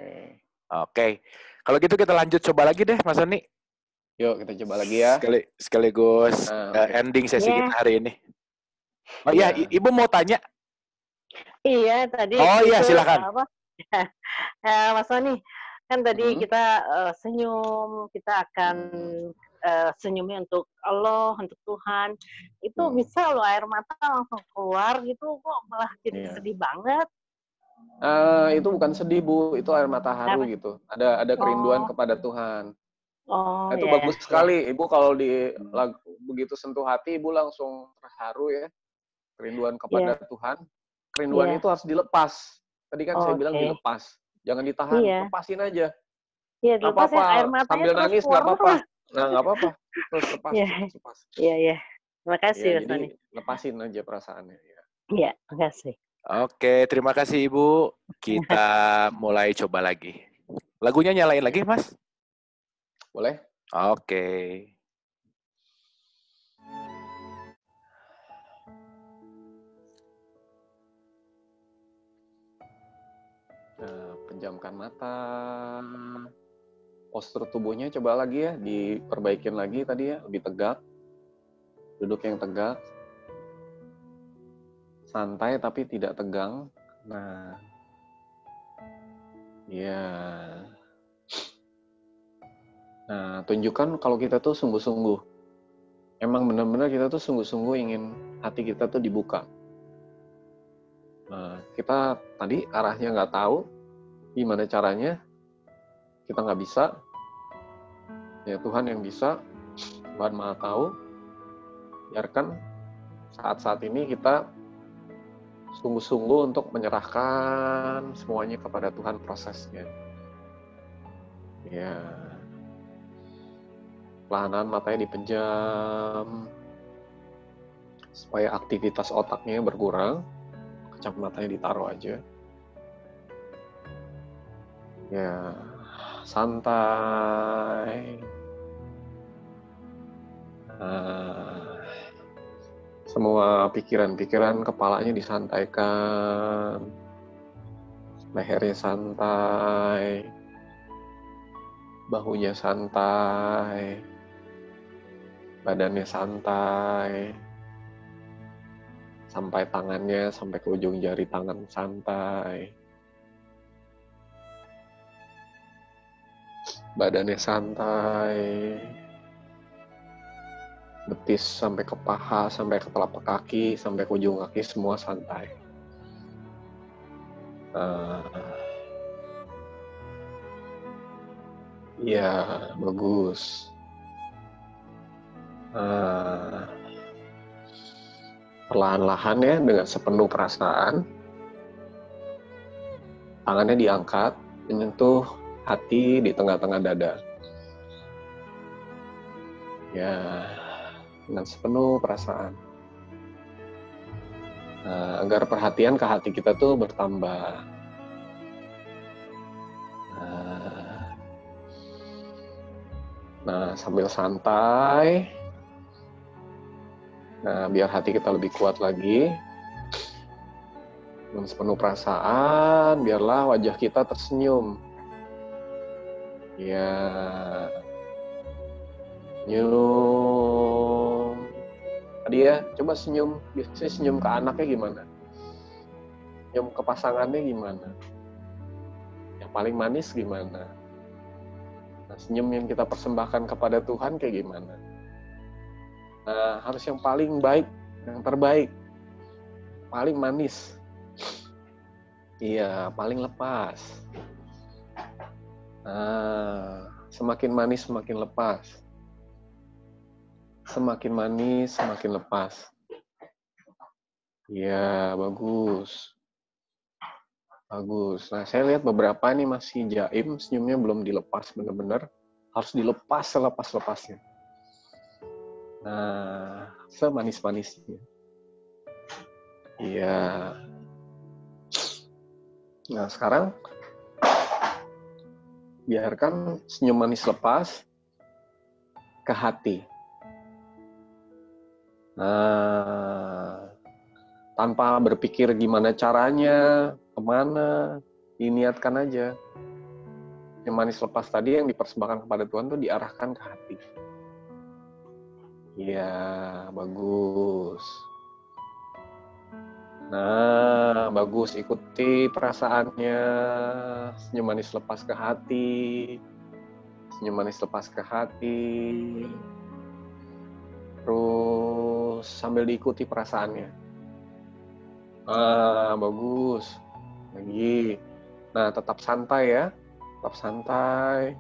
Oke. Kalau gitu kita lanjut coba lagi deh, Mas Sony. Yuk, kita coba lagi ya. Sekaligus ending sesi kita hari ini. Oh iya, Ibu mau tanya? Iya, tadi. Oh iya, silakan. Mas Sony, kan tadi kita senyum, kita akan senyumnya untuk Allah, untuk Tuhan. Itu bisa loh air mata langsung keluar gitu, kok malah jadi sedih banget. Itu bukan sedih, Bu. Itu air mata haru gitu. Ada kerinduan kepada Tuhan. Oh, itu bagus sekali. Ibu kalau begitu sentuh hati, Ibu langsung terharu ya. Kerinduan kepada Tuhan. Kerinduan itu harus dilepas. Tadi kan saya bilang dilepas. Jangan ditahan, lepasin aja. Iya, nggak apa-apa. air matanya Sambil nangis nggak apa-apa. Nah, nggak apa-apa. Terus lepas. Iya. Terima kasih, ya, Mas Sony. Lepasin aja perasaannya. Iya, terima kasih. Oke, terima kasih Ibu. Kita mulai coba lagi. Lagunya nyalain lagi, Mas? Boleh? Oke. Pejamkan mata. Postur tubuhnya coba lagi ya, diperbaikin lagi tadi ya, lebih tegak. Duduk yang tegak. Santai tapi tidak tegang. Nah. Ya. Nah, tunjukkan kalau kita tuh sungguh-sungguh. Emang benar-benar kita tuh sungguh-sungguh ingin hati kita tuh dibuka. Nah, kita tadi arahnya nggak tahu, gimana caranya, kita nggak bisa. Ya Tuhan yang bisa, Tuhan Maha tahu. biarkan saat-saat ini kita sungguh-sungguh untuk menyerahkan semuanya kepada Tuhan prosesnya. Ya, pelanan matanya dipejam supaya aktivitas otaknya berkurang. Kacamatanya ditaruh aja. Ya, santai. Semua pikiran-pikiran kepalanya disantaikan, lehernya santai, bahunya santai, badannya santai, sampai tangannya, sampai ke ujung jari tangan santai, badannya santai, betis sampai ke paha, sampai ke telapak kaki, sampai ke ujung kaki, semua santai. Iya, bagus. Perlahan-lahan ya, dengan sepenuh perasaan, tangannya diangkat, menyentuh hati di tengah-tengah dada. Ya, dengan sepenuh perasaan. Agar perhatian ke hati kita tuh bertambah. Nah, sambil santai, biar hati kita lebih kuat lagi, dengan sepenuh perasaan, biarlah wajah kita tersenyum. Ya, senyum. Tadi ya, coba senyum. Biasanya senyum ke anaknya gimana? Senyum ke pasangannya gimana? Yang paling manis gimana? Nah, senyum yang kita persembahkan kepada Tuhan kayak gimana? Nah, harus yang paling baik, yang terbaik, paling manis. Iya, paling lepas. Nah, semakin manis semakin lepas. Semakin manis semakin lepas. Iya, bagus. Bagus. Nah, saya lihat beberapa ini masih jaim, senyumnya belum dilepas benar-benar. Harus dilepas selepas-lepasnya. Nah, semanis-manisnya. Iya. Nah, sekarang biarkan senyum manis lepas ke hati. Nah, tanpa berpikir gimana caranya, kemana, diniatkan aja. Yang manis lepas tadi yang dipersembahkan kepada Tuhan tuh diarahkan ke hati. Iya, bagus. Nah, bagus. Ikuti perasaannya. Senyum manis lepas ke hati. Senyum manis lepas ke hati. Terus sambil diikuti perasaannya. Bagus. Lagi. Nah, tetap santai ya. Tetap santai.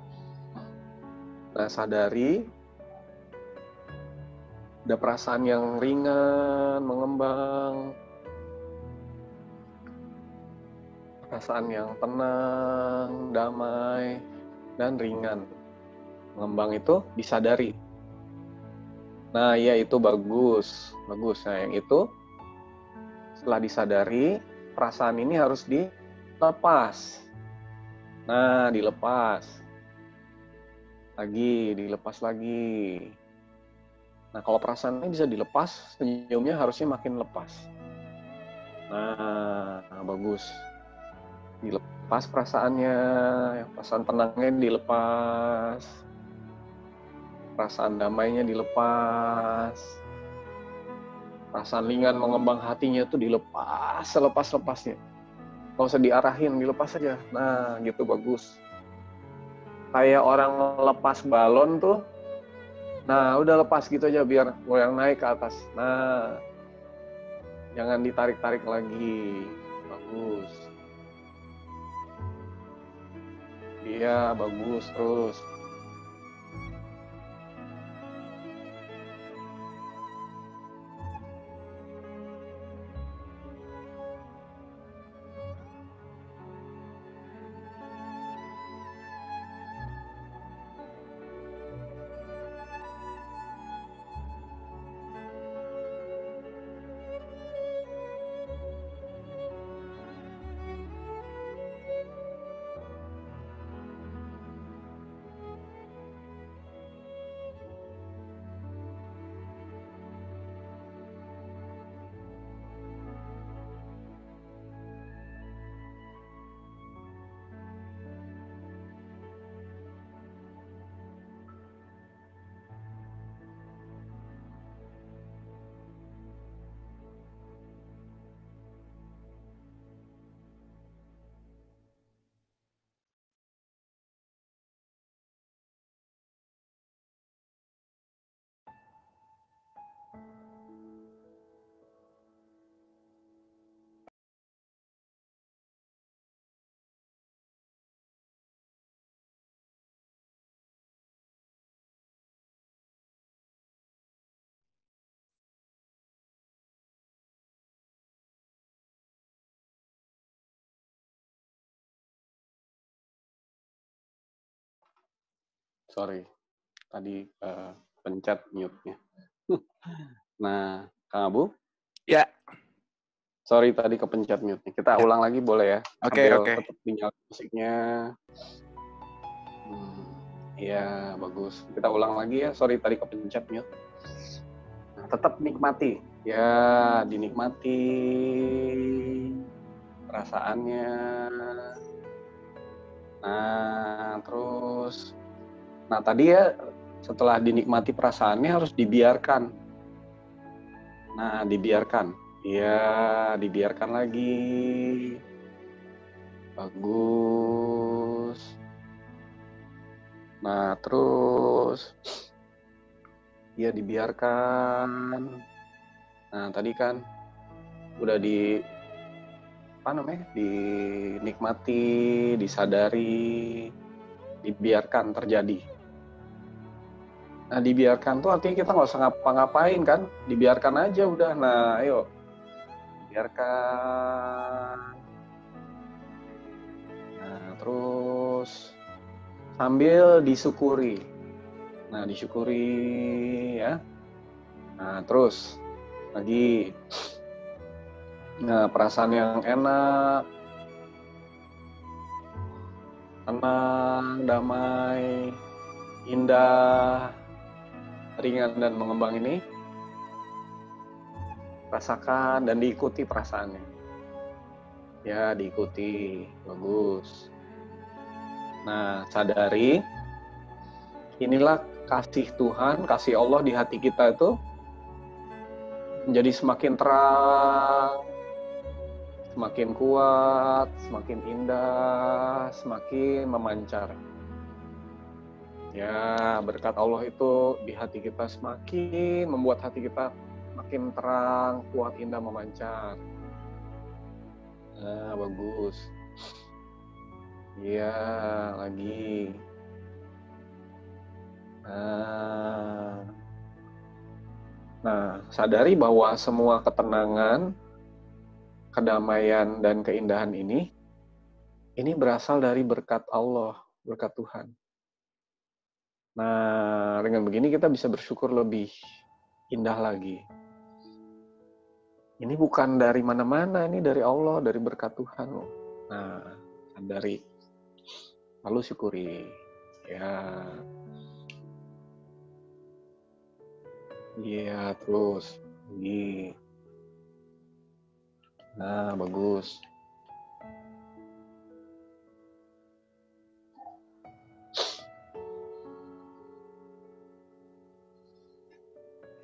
Nah, sadari ada perasaan yang ringan, mengembang. Perasaan yang tenang, damai, dan ringan. Mengembang itu disadari. Nah, ya itu bagus. Bagus. Nah, yang itu setelah disadari, perasaan ini harus dilepas. Nah, dilepas. Lagi, dilepas lagi. Nah, kalau perasaannya bisa dilepas, senyumnya harusnya makin lepas. Nah, bagus. Dilepas perasaannya, perasaan tenangnya dilepas. Perasaan damainya dilepas. Perasaan ringan mengembang hatinya tuh dilepas, selepas-lepasnya. Nggak usah diarahin, dilepas aja. Nah, gitu bagus. Kayak orang lepas balon tuh. Nah, udah lepas gitu aja biar goyang naik ke atas. Nah, jangan ditarik-tarik lagi. Bagus. Iya, bagus terus. Sorry, tadi pencet mute-nya. Nah, Kang Abu? Ya. Sorry, tadi kepencet mute-nya. Kita ulang lagi boleh ya? Oke. Tetap dinyalakan musiknya. Iya, bagus. Kita ulang lagi ya. Sorry, tadi kepencet mute. Nah, tetap nikmati. Ya, dinikmati perasaannya. Nah, terus. Nah, tadi ya, setelah dinikmati perasaannya harus dibiarkan. Nah, dibiarkan. Iya, dibiarkan lagi. Bagus. Nah, terus ya dibiarkan. Nah, tadi kan udah dinikmati, disadari, dibiarkan terjadi. Nah, dibiarkan tuh artinya kita nggak usah ngapa-ngapain kan, dibiarkan aja udah. Nah, ayo biarkan. Nah, terus sambil disyukuri. Nah, disyukuri ya. Nah, terus lagi. Nah, perasaan yang enak, tenang, damai, indah, ringan dan mengembang ini rasakan dan diikuti perasaannya. Ya, diikuti. Bagus. Nah, sadari inilah kasih Tuhan, kasih Allah di hati kita itu menjadi semakin terang, semakin kuat, semakin indah, semakin memancar. Ya, berkat Allah itu di hati kita semakin membuat hati kita makin terang, kuat, indah, memancar. Nah, bagus. Iya, lagi. Nah, sadari bahwa semua ketenangan, kedamaian, dan keindahan ini berasal dari berkat Allah, berkat Tuhan. Nah, dengan begini kita bisa bersyukur lebih indah lagi. Ini bukan dari mana-mana, ini dari Allah, dari berkat Tuhan. Nah, sadari. Lalu syukuri. Ya. Iya, terus. Lagi. Nah, bagus.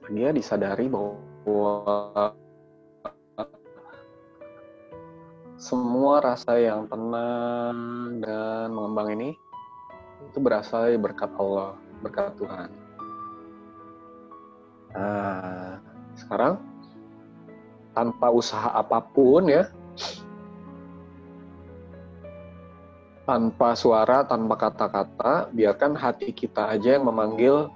Dia disadari bahwa semua rasa yang tenang dan mengembang ini itu berasal dari berkat Allah, berkat Tuhan. Nah, sekarang tanpa usaha apapun ya, tanpa suara, tanpa kata-kata, biarkan hati kita aja yang memanggil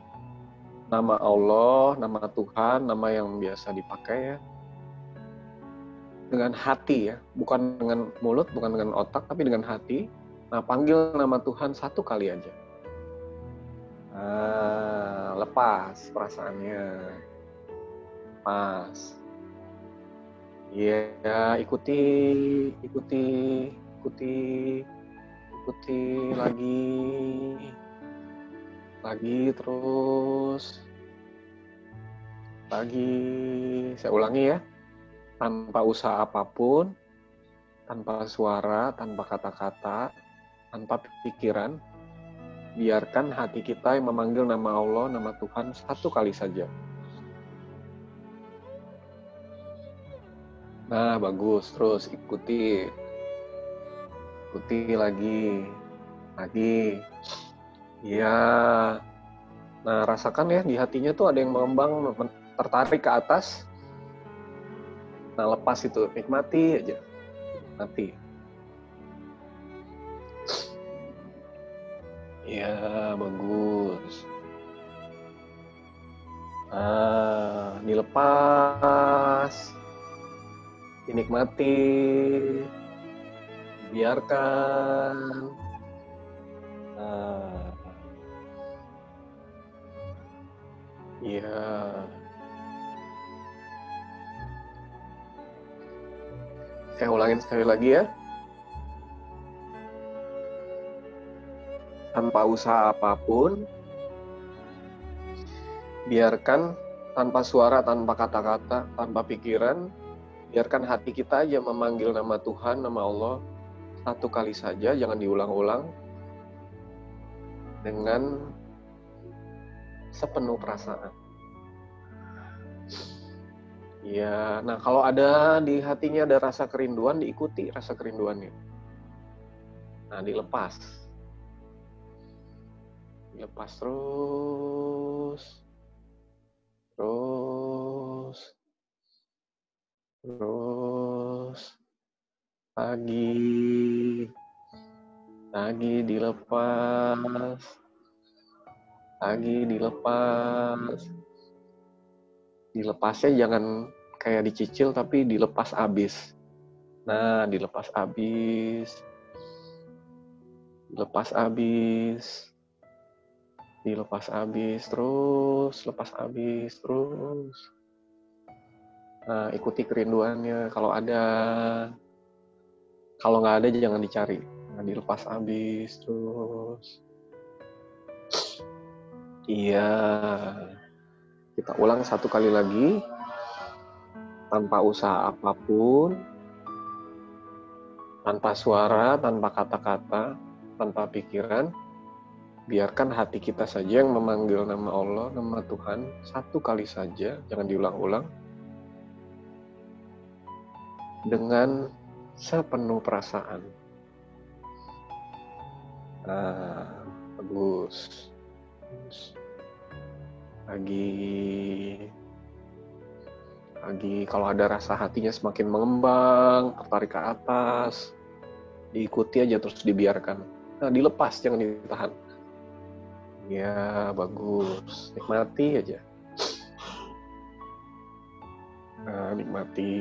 nama Allah, nama Tuhan, nama yang biasa dipakai ya. Dengan hati ya, bukan dengan mulut, bukan dengan otak, tapi dengan hati. Nah, panggil nama Tuhan satu kali aja. Nah, lepas perasaannya. Lepas. Iya, ikuti lagi terus. Lagi, saya ulangi ya. Tanpa usaha apapun, tanpa suara, tanpa kata-kata, tanpa pikiran, biarkan hati kita yang memanggil nama Allah, nama Tuhan satu kali saja. Nah, bagus. Terus ikuti lagi. Ya. Nah, rasakan ya di hatinya tuh ada yang mengembang, tertarik ke atas. Nah, lepas itu, nikmati aja. Nikmati. Ya, bagus. Nah, dilepas. Dinikmati. Biarkan. Nah, Iya. Saya ulangin sekali lagi ya. Tanpa usaha apapun, biarkan tanpa suara, tanpa kata-kata, tanpa pikiran, biarkan hati kita aja memanggil nama Tuhan, nama Allah, satu kali saja, jangan diulang-ulang, dengan sepenuh perasaan. Ya, nah kalau ada di hatinya ada rasa kerinduan, diikuti rasa kerinduannya. Nah, dilepas. Dilepas terus. Terus. Terus. Lagi dilepas. Lagi dilepas. Dilepasnya jangan kayak dicicil, tapi dilepas abis. Nah, dilepas abis. Dilepas abis. Dilepas abis terus. Lepas abis terus. Nah, ikuti kerinduannya. Kalau ada. Kalau nggak ada, jangan dicari. Nah, dilepas abis terus. Iya. Kita ulang satu kali lagi, tanpa usaha apapun, tanpa suara, tanpa kata-kata, tanpa pikiran, biarkan hati kita saja yang memanggil nama Allah, nama Tuhan, satu kali saja, jangan diulang-ulang, dengan sepenuh perasaan. Nah, bagus. Lagi kalau ada rasa hatinya semakin mengembang, tertarik ke atas, diikuti aja terus dibiarkan. Nah, dilepas, jangan ditahan. Ya, bagus. Nikmati aja. Nah, nikmati.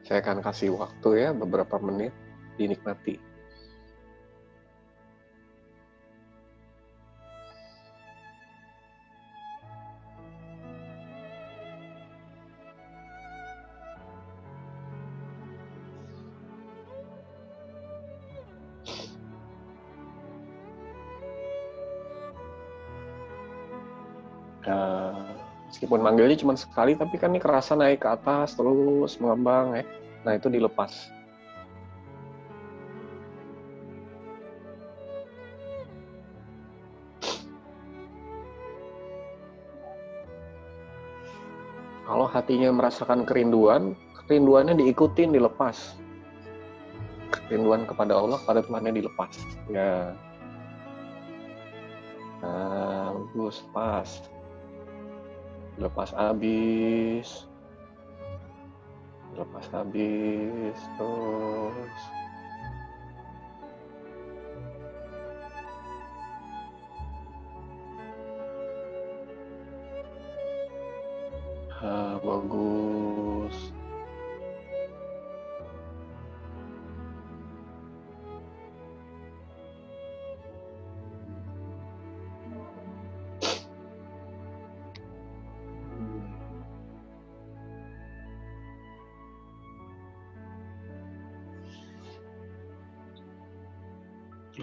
Saya akan kasih waktu ya, beberapa menit, dinikmati. Meskipun manggilnya cuma sekali, tapi kan ini kerasa naik ke atas, terus mengembang ya. Nah, itu dilepas. Kalau hatinya merasakan kerinduannya diikutin, dilepas. Kerinduan kepada Allah, pada Tuhannya dilepas. Ya. Nah, bagus, pas. Lepas habis. Lepas habis, terus. Bagus.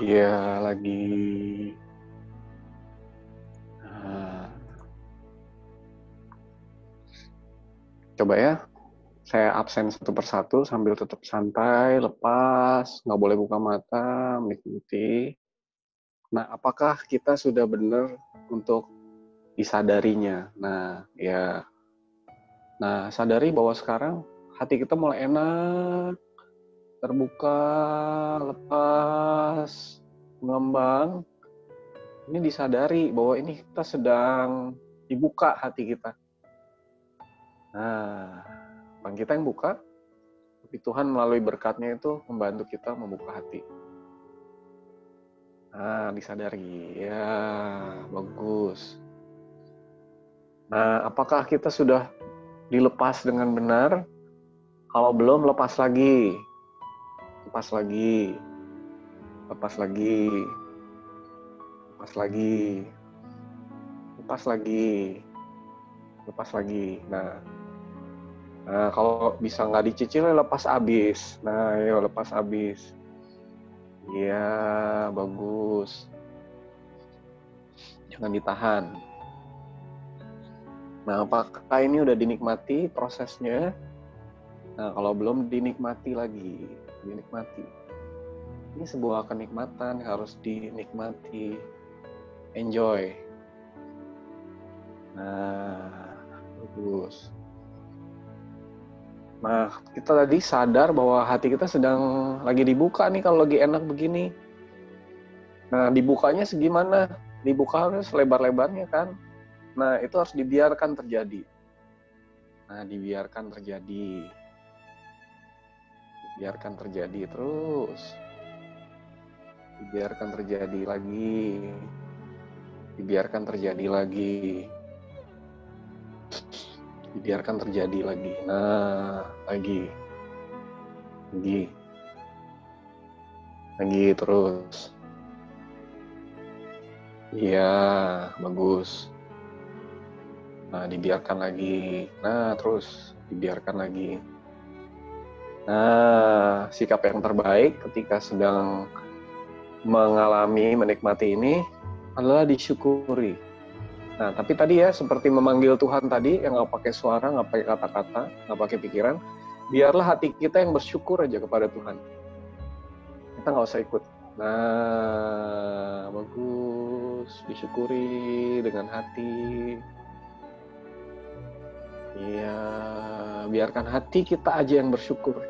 Iya, lagi. Coba ya, saya absen satu persatu sambil tetap santai, lepas, nggak boleh buka mata, menikmati. Nah, apakah kita sudah benar untuk disadarinya? Nah, ya. Nah, sadari bahwa sekarang hati kita mulai enak, terbuka, lepas, mengembang. Ini disadari bahwa ini kita sedang dibuka hati kita. Nah, bukan kita yang buka, tapi Tuhan melalui berkatnya itu membantu kita membuka hati. Nah, disadari. Ya, bagus. Nah, apakah kita sudah dilepas dengan benar? Kalau belum, lepas lagi. Lepas lagi. Lepas lagi. Lepas lagi. lepas lagi. Nah, kalau bisa nggak dicicil, lepas habis. Nah, ayo lepas habis. Iya, bagus. Jangan ditahan. Nah, apakah ini udah dinikmati prosesnya? Nah, kalau belum, dinikmati lagi. Dinikmati. Ini sebuah kenikmatan, harus dinikmati. Enjoy. Nah, bagus. Nah, kita tadi sadar bahwa hati kita sedang lagi dibuka nih kalau lagi enak begini. Nah, dibukanya segimana? Dibuka harus lebar-lebarnya kan? Nah, itu harus dibiarkan terjadi. Nah, dibiarkan terjadi. Biarkan terjadi terus. Dibiarkan terjadi lagi. Dibiarkan terjadi lagi. Dibiarkan terjadi lagi. Nah, lagi terus. Iya, bagus. Nah, dibiarkan lagi. Nah, terus dibiarkan lagi. Nah, sikap yang terbaik ketika sedang mengalami, menikmati ini adalah disyukuri. Nah, tapi tadi ya, seperti memanggil Tuhan tadi, yang nggak pakai suara, nggak pakai kata-kata, nggak pakai pikiran, biarlah hati kita yang bersyukur aja kepada Tuhan. Kita nggak usah ikut. Nah, bagus. Disyukuri dengan hati. Iya, biarkan hati kita aja yang bersyukur.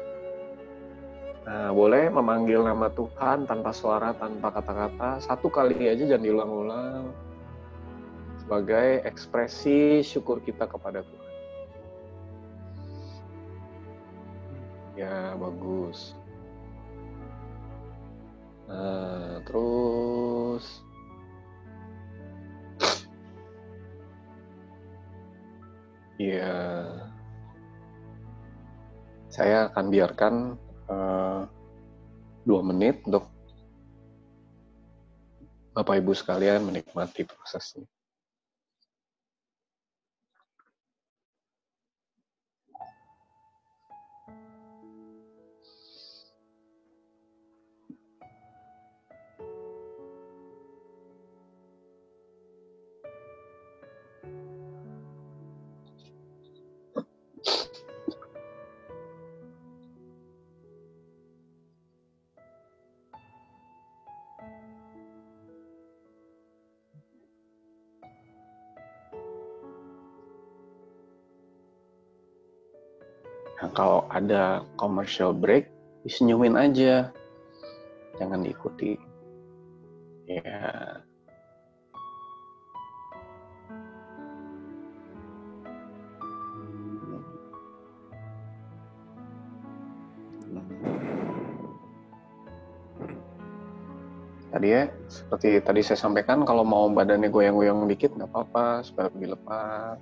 Nah, boleh memanggil nama Tuhan tanpa suara, tanpa kata-kata. 1 kali aja, jangan diulang-ulang. Sebagai ekspresi syukur kita kepada Tuhan. Ya, bagus. Nah, terus. Ya, saya akan biarkan 2 menit untuk Bapak Ibu sekalian menikmati prosesnya. Nah, kalau ada commercial break, disenyumin aja. Jangan diikuti. Ya. Tadi ya, seperti tadi saya sampaikan, kalau mau badannya goyang-goyang dikit, nggak apa-apa, supaya lebih lepas.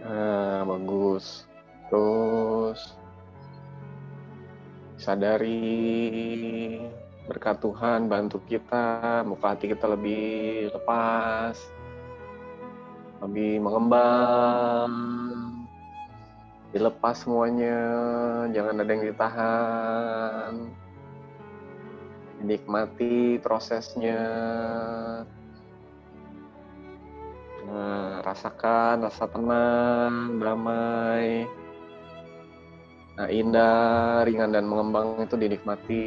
Nah, bagus. Terus sadari berkat Tuhan bantu kita, muka hati kita lebih lepas, lebih mengembang, dilepas semuanya, jangan ada yang ditahan, nikmati prosesnya. Nah, rasakan rasa tenang, damai. Nah, indah, ringan, dan mengembang itu dinikmati.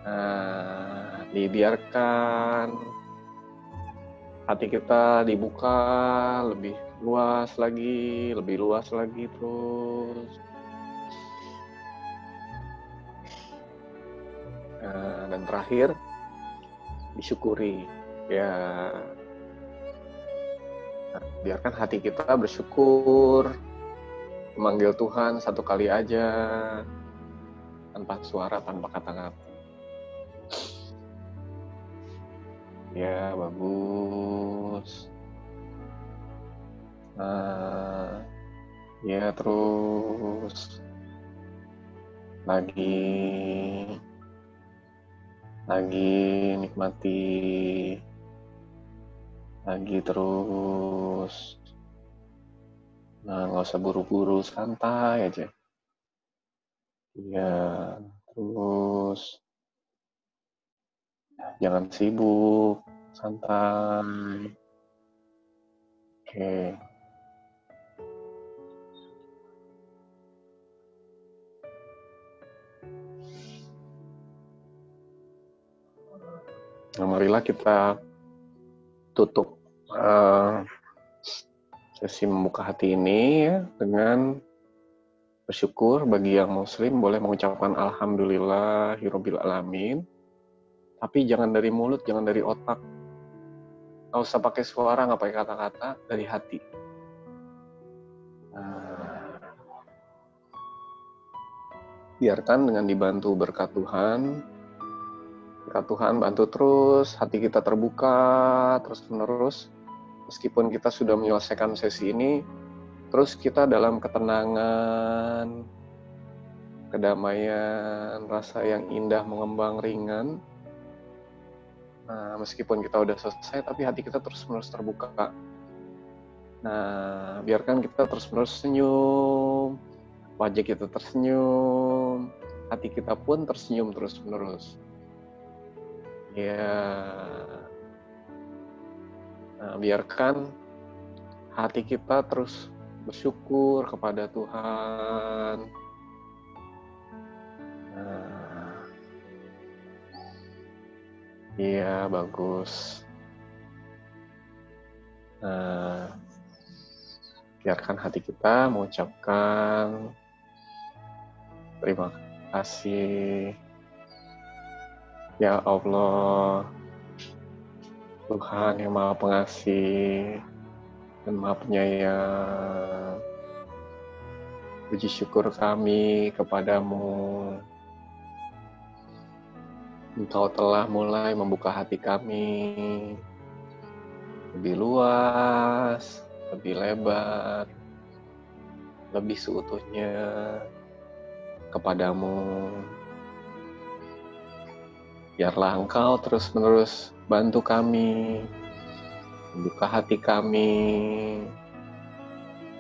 Nah, dibiarkan. hati kita dibuka lebih luas lagi terus. Nah, dan terakhir disyukuri. Ya, nah, biarkan hati kita bersyukur, memanggil Tuhan satu kali aja, tanpa suara, tanpa kata-kata. Ya, bagus. Nah, ya terus. Lagi nikmati. Lagi terus. Nah, nggak usah buru-buru, santai aja. Ya, terus. Jangan sibuk, santai. Oke. Nah, marilah kita tutup sesi membuka hati ini ya, dengan bersyukur. Bagi yang muslim boleh mengucapkan alhamdulillahirabbil alamin, tapi jangan dari mulut, jangan dari otak. Nggak usah pakai suara, nggak pakai kata-kata, dari hati. Biarkan dengan dibantu berkat Tuhan bantu terus, hati kita terbuka terus-menerus. Meskipun kita sudah menyelesaikan sesi ini, terus kita dalam ketenangan, kedamaian, rasa yang indah mengembang ringan. Nah, meskipun kita udah selesai, tapi hati kita terus-menerus terbuka. Nah, biarkan kita terus-menerus senyum, wajah kita tersenyum, hati kita pun tersenyum terus-menerus. Ya, nah, biarkan hati kita terus bersyukur kepada Tuhan. Nah, iya, bagus. Nah, biarkan hati kita mengucapkan terima kasih. Ya Allah, Tuhan yang Maha Pengasih dan Maha Penyayang, puji syukur kami kepadamu. Engkau telah mulai membuka hati kami lebih luas, lebih lebar, lebih seutuhnya kepadamu. Biarlah Engkau terus-menerus bantu kami, membuka hati kami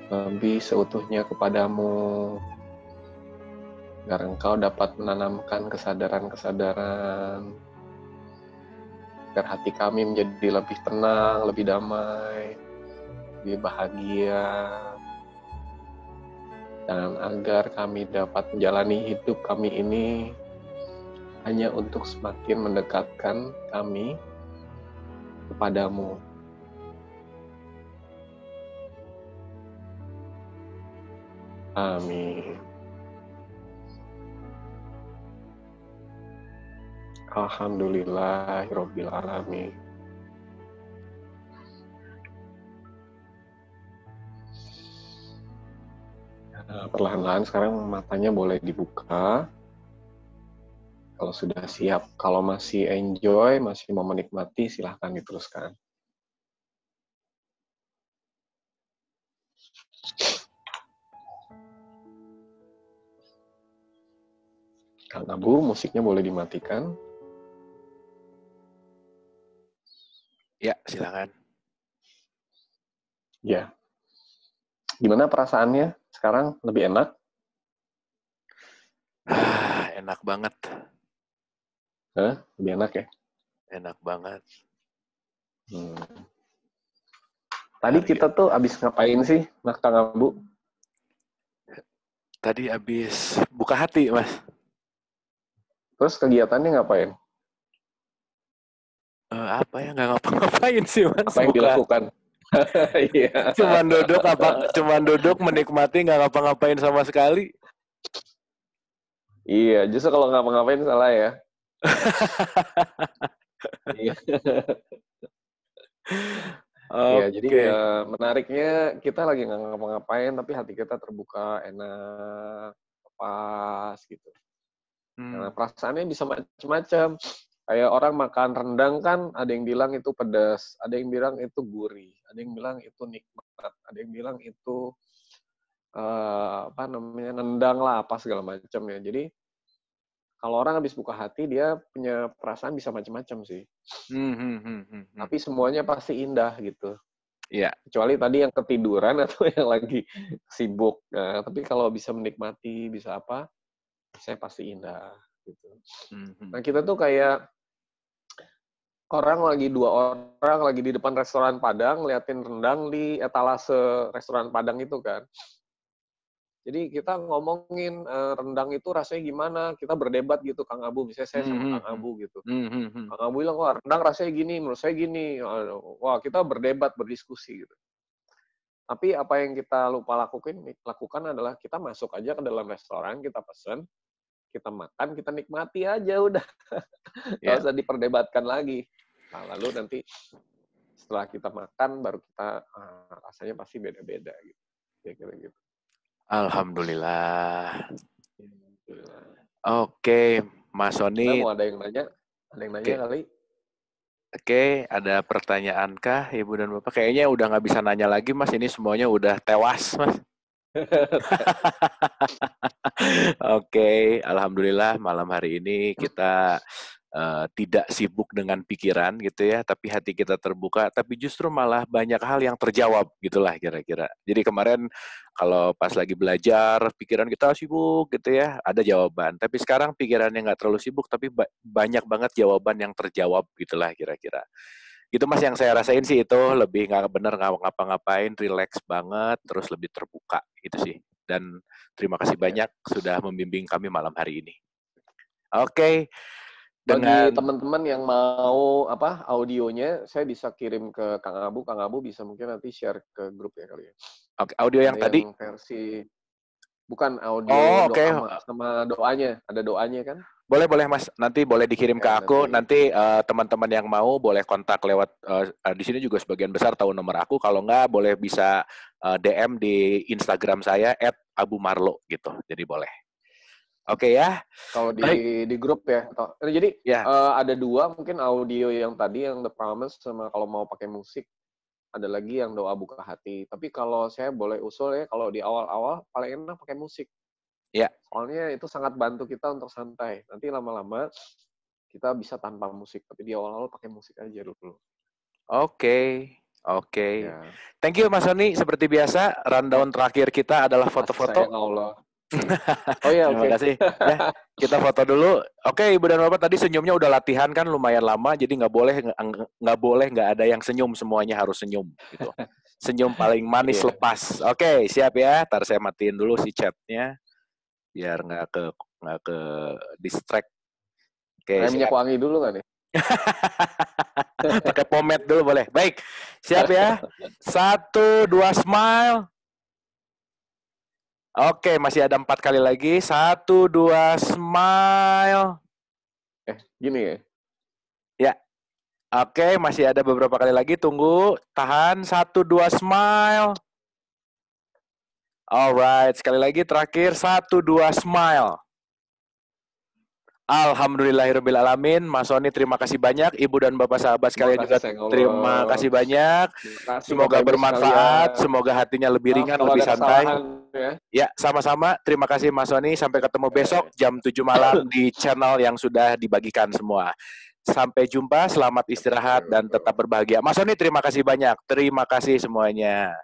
lebih seutuhnya kepadamu, agar Engkau dapat menanamkan kesadaran-kesadaran, agar hati kami menjadi lebih tenang, lebih damai, lebih bahagia, dan agar kami dapat menjalani hidup kami ini hanya untuk semakin mendekatkan kami kepadamu. Amin. Alhamdulillahirabbil alamin. Nah, perlahan-lahan sekarang matanya boleh dibuka. Kalau sudah siap, kalau masih enjoy, masih mau menikmati, silahkan diteruskan. Kang Abu, musiknya boleh dimatikan. Ya, silakan. Ya. Gimana perasaannya? Sekarang lebih enak? Enak banget. Lebih enak ya? Enak banget. Tadi kita tuh abis ngapain sih, Kang Abu? Tadi abis buka hati, Mas. Terus kegiatannya ngapain? Apa ya, nggak ngapa-ngapain sih Mas. Apa yang dilakukan? Iya. Cuman duduk menikmati, nggak ngapa-ngapain sama sekali. Iya, justru kalau ngapa-ngapain salah ya. Iya. Iya, jadi menariknya kita lagi nggak ngapa-ngapain, tapi hati kita terbuka, enak, pas gitu. Nah, perasaannya bisa macam-macam. Kayak orang makan rendang kan, ada yang bilang itu pedas, ada yang bilang itu gurih, ada yang bilang itu nikmat, ada yang bilang itu nendang lah, apa segala macam ya. Jadi kalau orang habis buka hati, dia punya perasaan bisa macam-macam sih. Tapi semuanya pasti indah gitu. Iya. Kecuali tadi yang ketiduran atau yang lagi sibuk. Nah, tapi kalau bisa menikmati, bisa apa, saya pasti indah gitu. Nah, kita tuh kayak dua orang lagi di depan restoran Padang, liatin rendang di etalase restoran Padang itu kan. Jadi kita ngomongin rendang itu rasanya gimana, kita berdebat gitu, Kang Abu, misalnya saya sama Kang Abu gitu. Kang Abu bilang, wah rendang rasanya gini, menurut saya gini. Wah, kita berdebat, berdiskusi gitu. Tapi apa yang kita lupa lakukan adalah kita masuk aja ke dalam restoran, kita pesen, kita makan, kita nikmati aja udah. Nggak usah diperdebatkan lagi. Nah, lalu nanti setelah kita makan, baru kita rasanya pasti beda-beda gitu. Kira-kira gitu. Alhamdulillah. Oke, Mas Sony. Mau ada yang nanya? Ada yang nanya kali? Oke, ada pertanyaan kah Ibu dan Bapak? Kayaknya udah nggak bisa nanya lagi Mas, ini semuanya udah tewas Mas. Oke, Alhamdulillah malam hari ini kita tidak sibuk dengan pikiran gitu ya, tapi hati kita terbuka, tapi justru malah banyak hal yang terjawab gitulah kira-kira. Jadi kemarin kalau pas lagi belajar, pikiran kita sibuk gitu ya, ada jawaban. Tapi sekarang pikirannya nggak terlalu sibuk, tapi banyak banget jawaban yang terjawab gitulah kira-kira. Gitu Mas, yang saya rasain sih itu lebih nggak bener ngapa-ngapain, relax banget, terus lebih terbuka gitu sih. Dan terima kasih banyak sudah membimbing kami malam hari ini. Oke. Bagi teman-teman yang mau audionya, saya bisa kirim ke Kang Abu. Kang Abu bisa mungkin nanti share ke grup ya kali ya. Oke, audio yang tadi? Versi bukan audio doa sama doanya. Ada doanya kan? Boleh Mas. Nanti boleh dikirim ke aku. Nanti teman-teman yang mau boleh kontak lewat di sini juga sebagian besar tahu nomor aku. Kalau nggak boleh bisa DM di Instagram saya @abumarlo gitu. Jadi boleh. Oke ya. Kalau di grup ya. Jadi ada dua mungkin audio yang tadi yang The Promise sama kalau mau pakai musik, ada lagi yang doa buka hati. Tapi kalau saya boleh usul ya, kalau di awal-awal paling enak pakai musik. Ya. Soalnya itu sangat bantu kita untuk santai. Nanti lama-lama kita bisa tanpa musik, tapi di awal-awal pakai musik aja dulu. Oke. Ya. Thank you Mas Sony. Seperti biasa, rundown terakhir kita adalah foto-foto. Allah. Terima kasih. Ya, kita foto dulu. Oke, Ibu dan Bapak, tadi senyumnya udah latihan kan lumayan lama, jadi nggak boleh nggak ada yang senyum, semuanya harus senyum gitu. Senyum paling manis lepas. Oke, siap ya. Ntar saya matiin dulu si chatnya biar nggak ke distract. Oke. Minyak wangi dulu nggak nih? Pakai pomade dulu boleh. Baik, siap ya. 1, 2, smile. Oke, masih ada 4 kali lagi. 1, 2, smile. Gini ya? Ya. Oke, masih ada beberapa kali lagi. Tunggu. Tahan. 1, 2, smile. Alright. Sekali lagi terakhir. 1, 2, smile. Alhamdulillahirrahmanirrahim. Mas Sony, terima kasih banyak. Ibu dan Bapak sahabat sekalian juga terima kasih banyak. Semoga bermanfaat. Semoga hatinya lebih ringan, lebih santai. Ya, sama-sama. Terima kasih Mas Sony. Sampai ketemu besok jam 7 malam di channel yang sudah dibagikan semua. Sampai jumpa. Selamat istirahat dan tetap berbahagia. Mas Sony, terima kasih banyak. Terima kasih semuanya.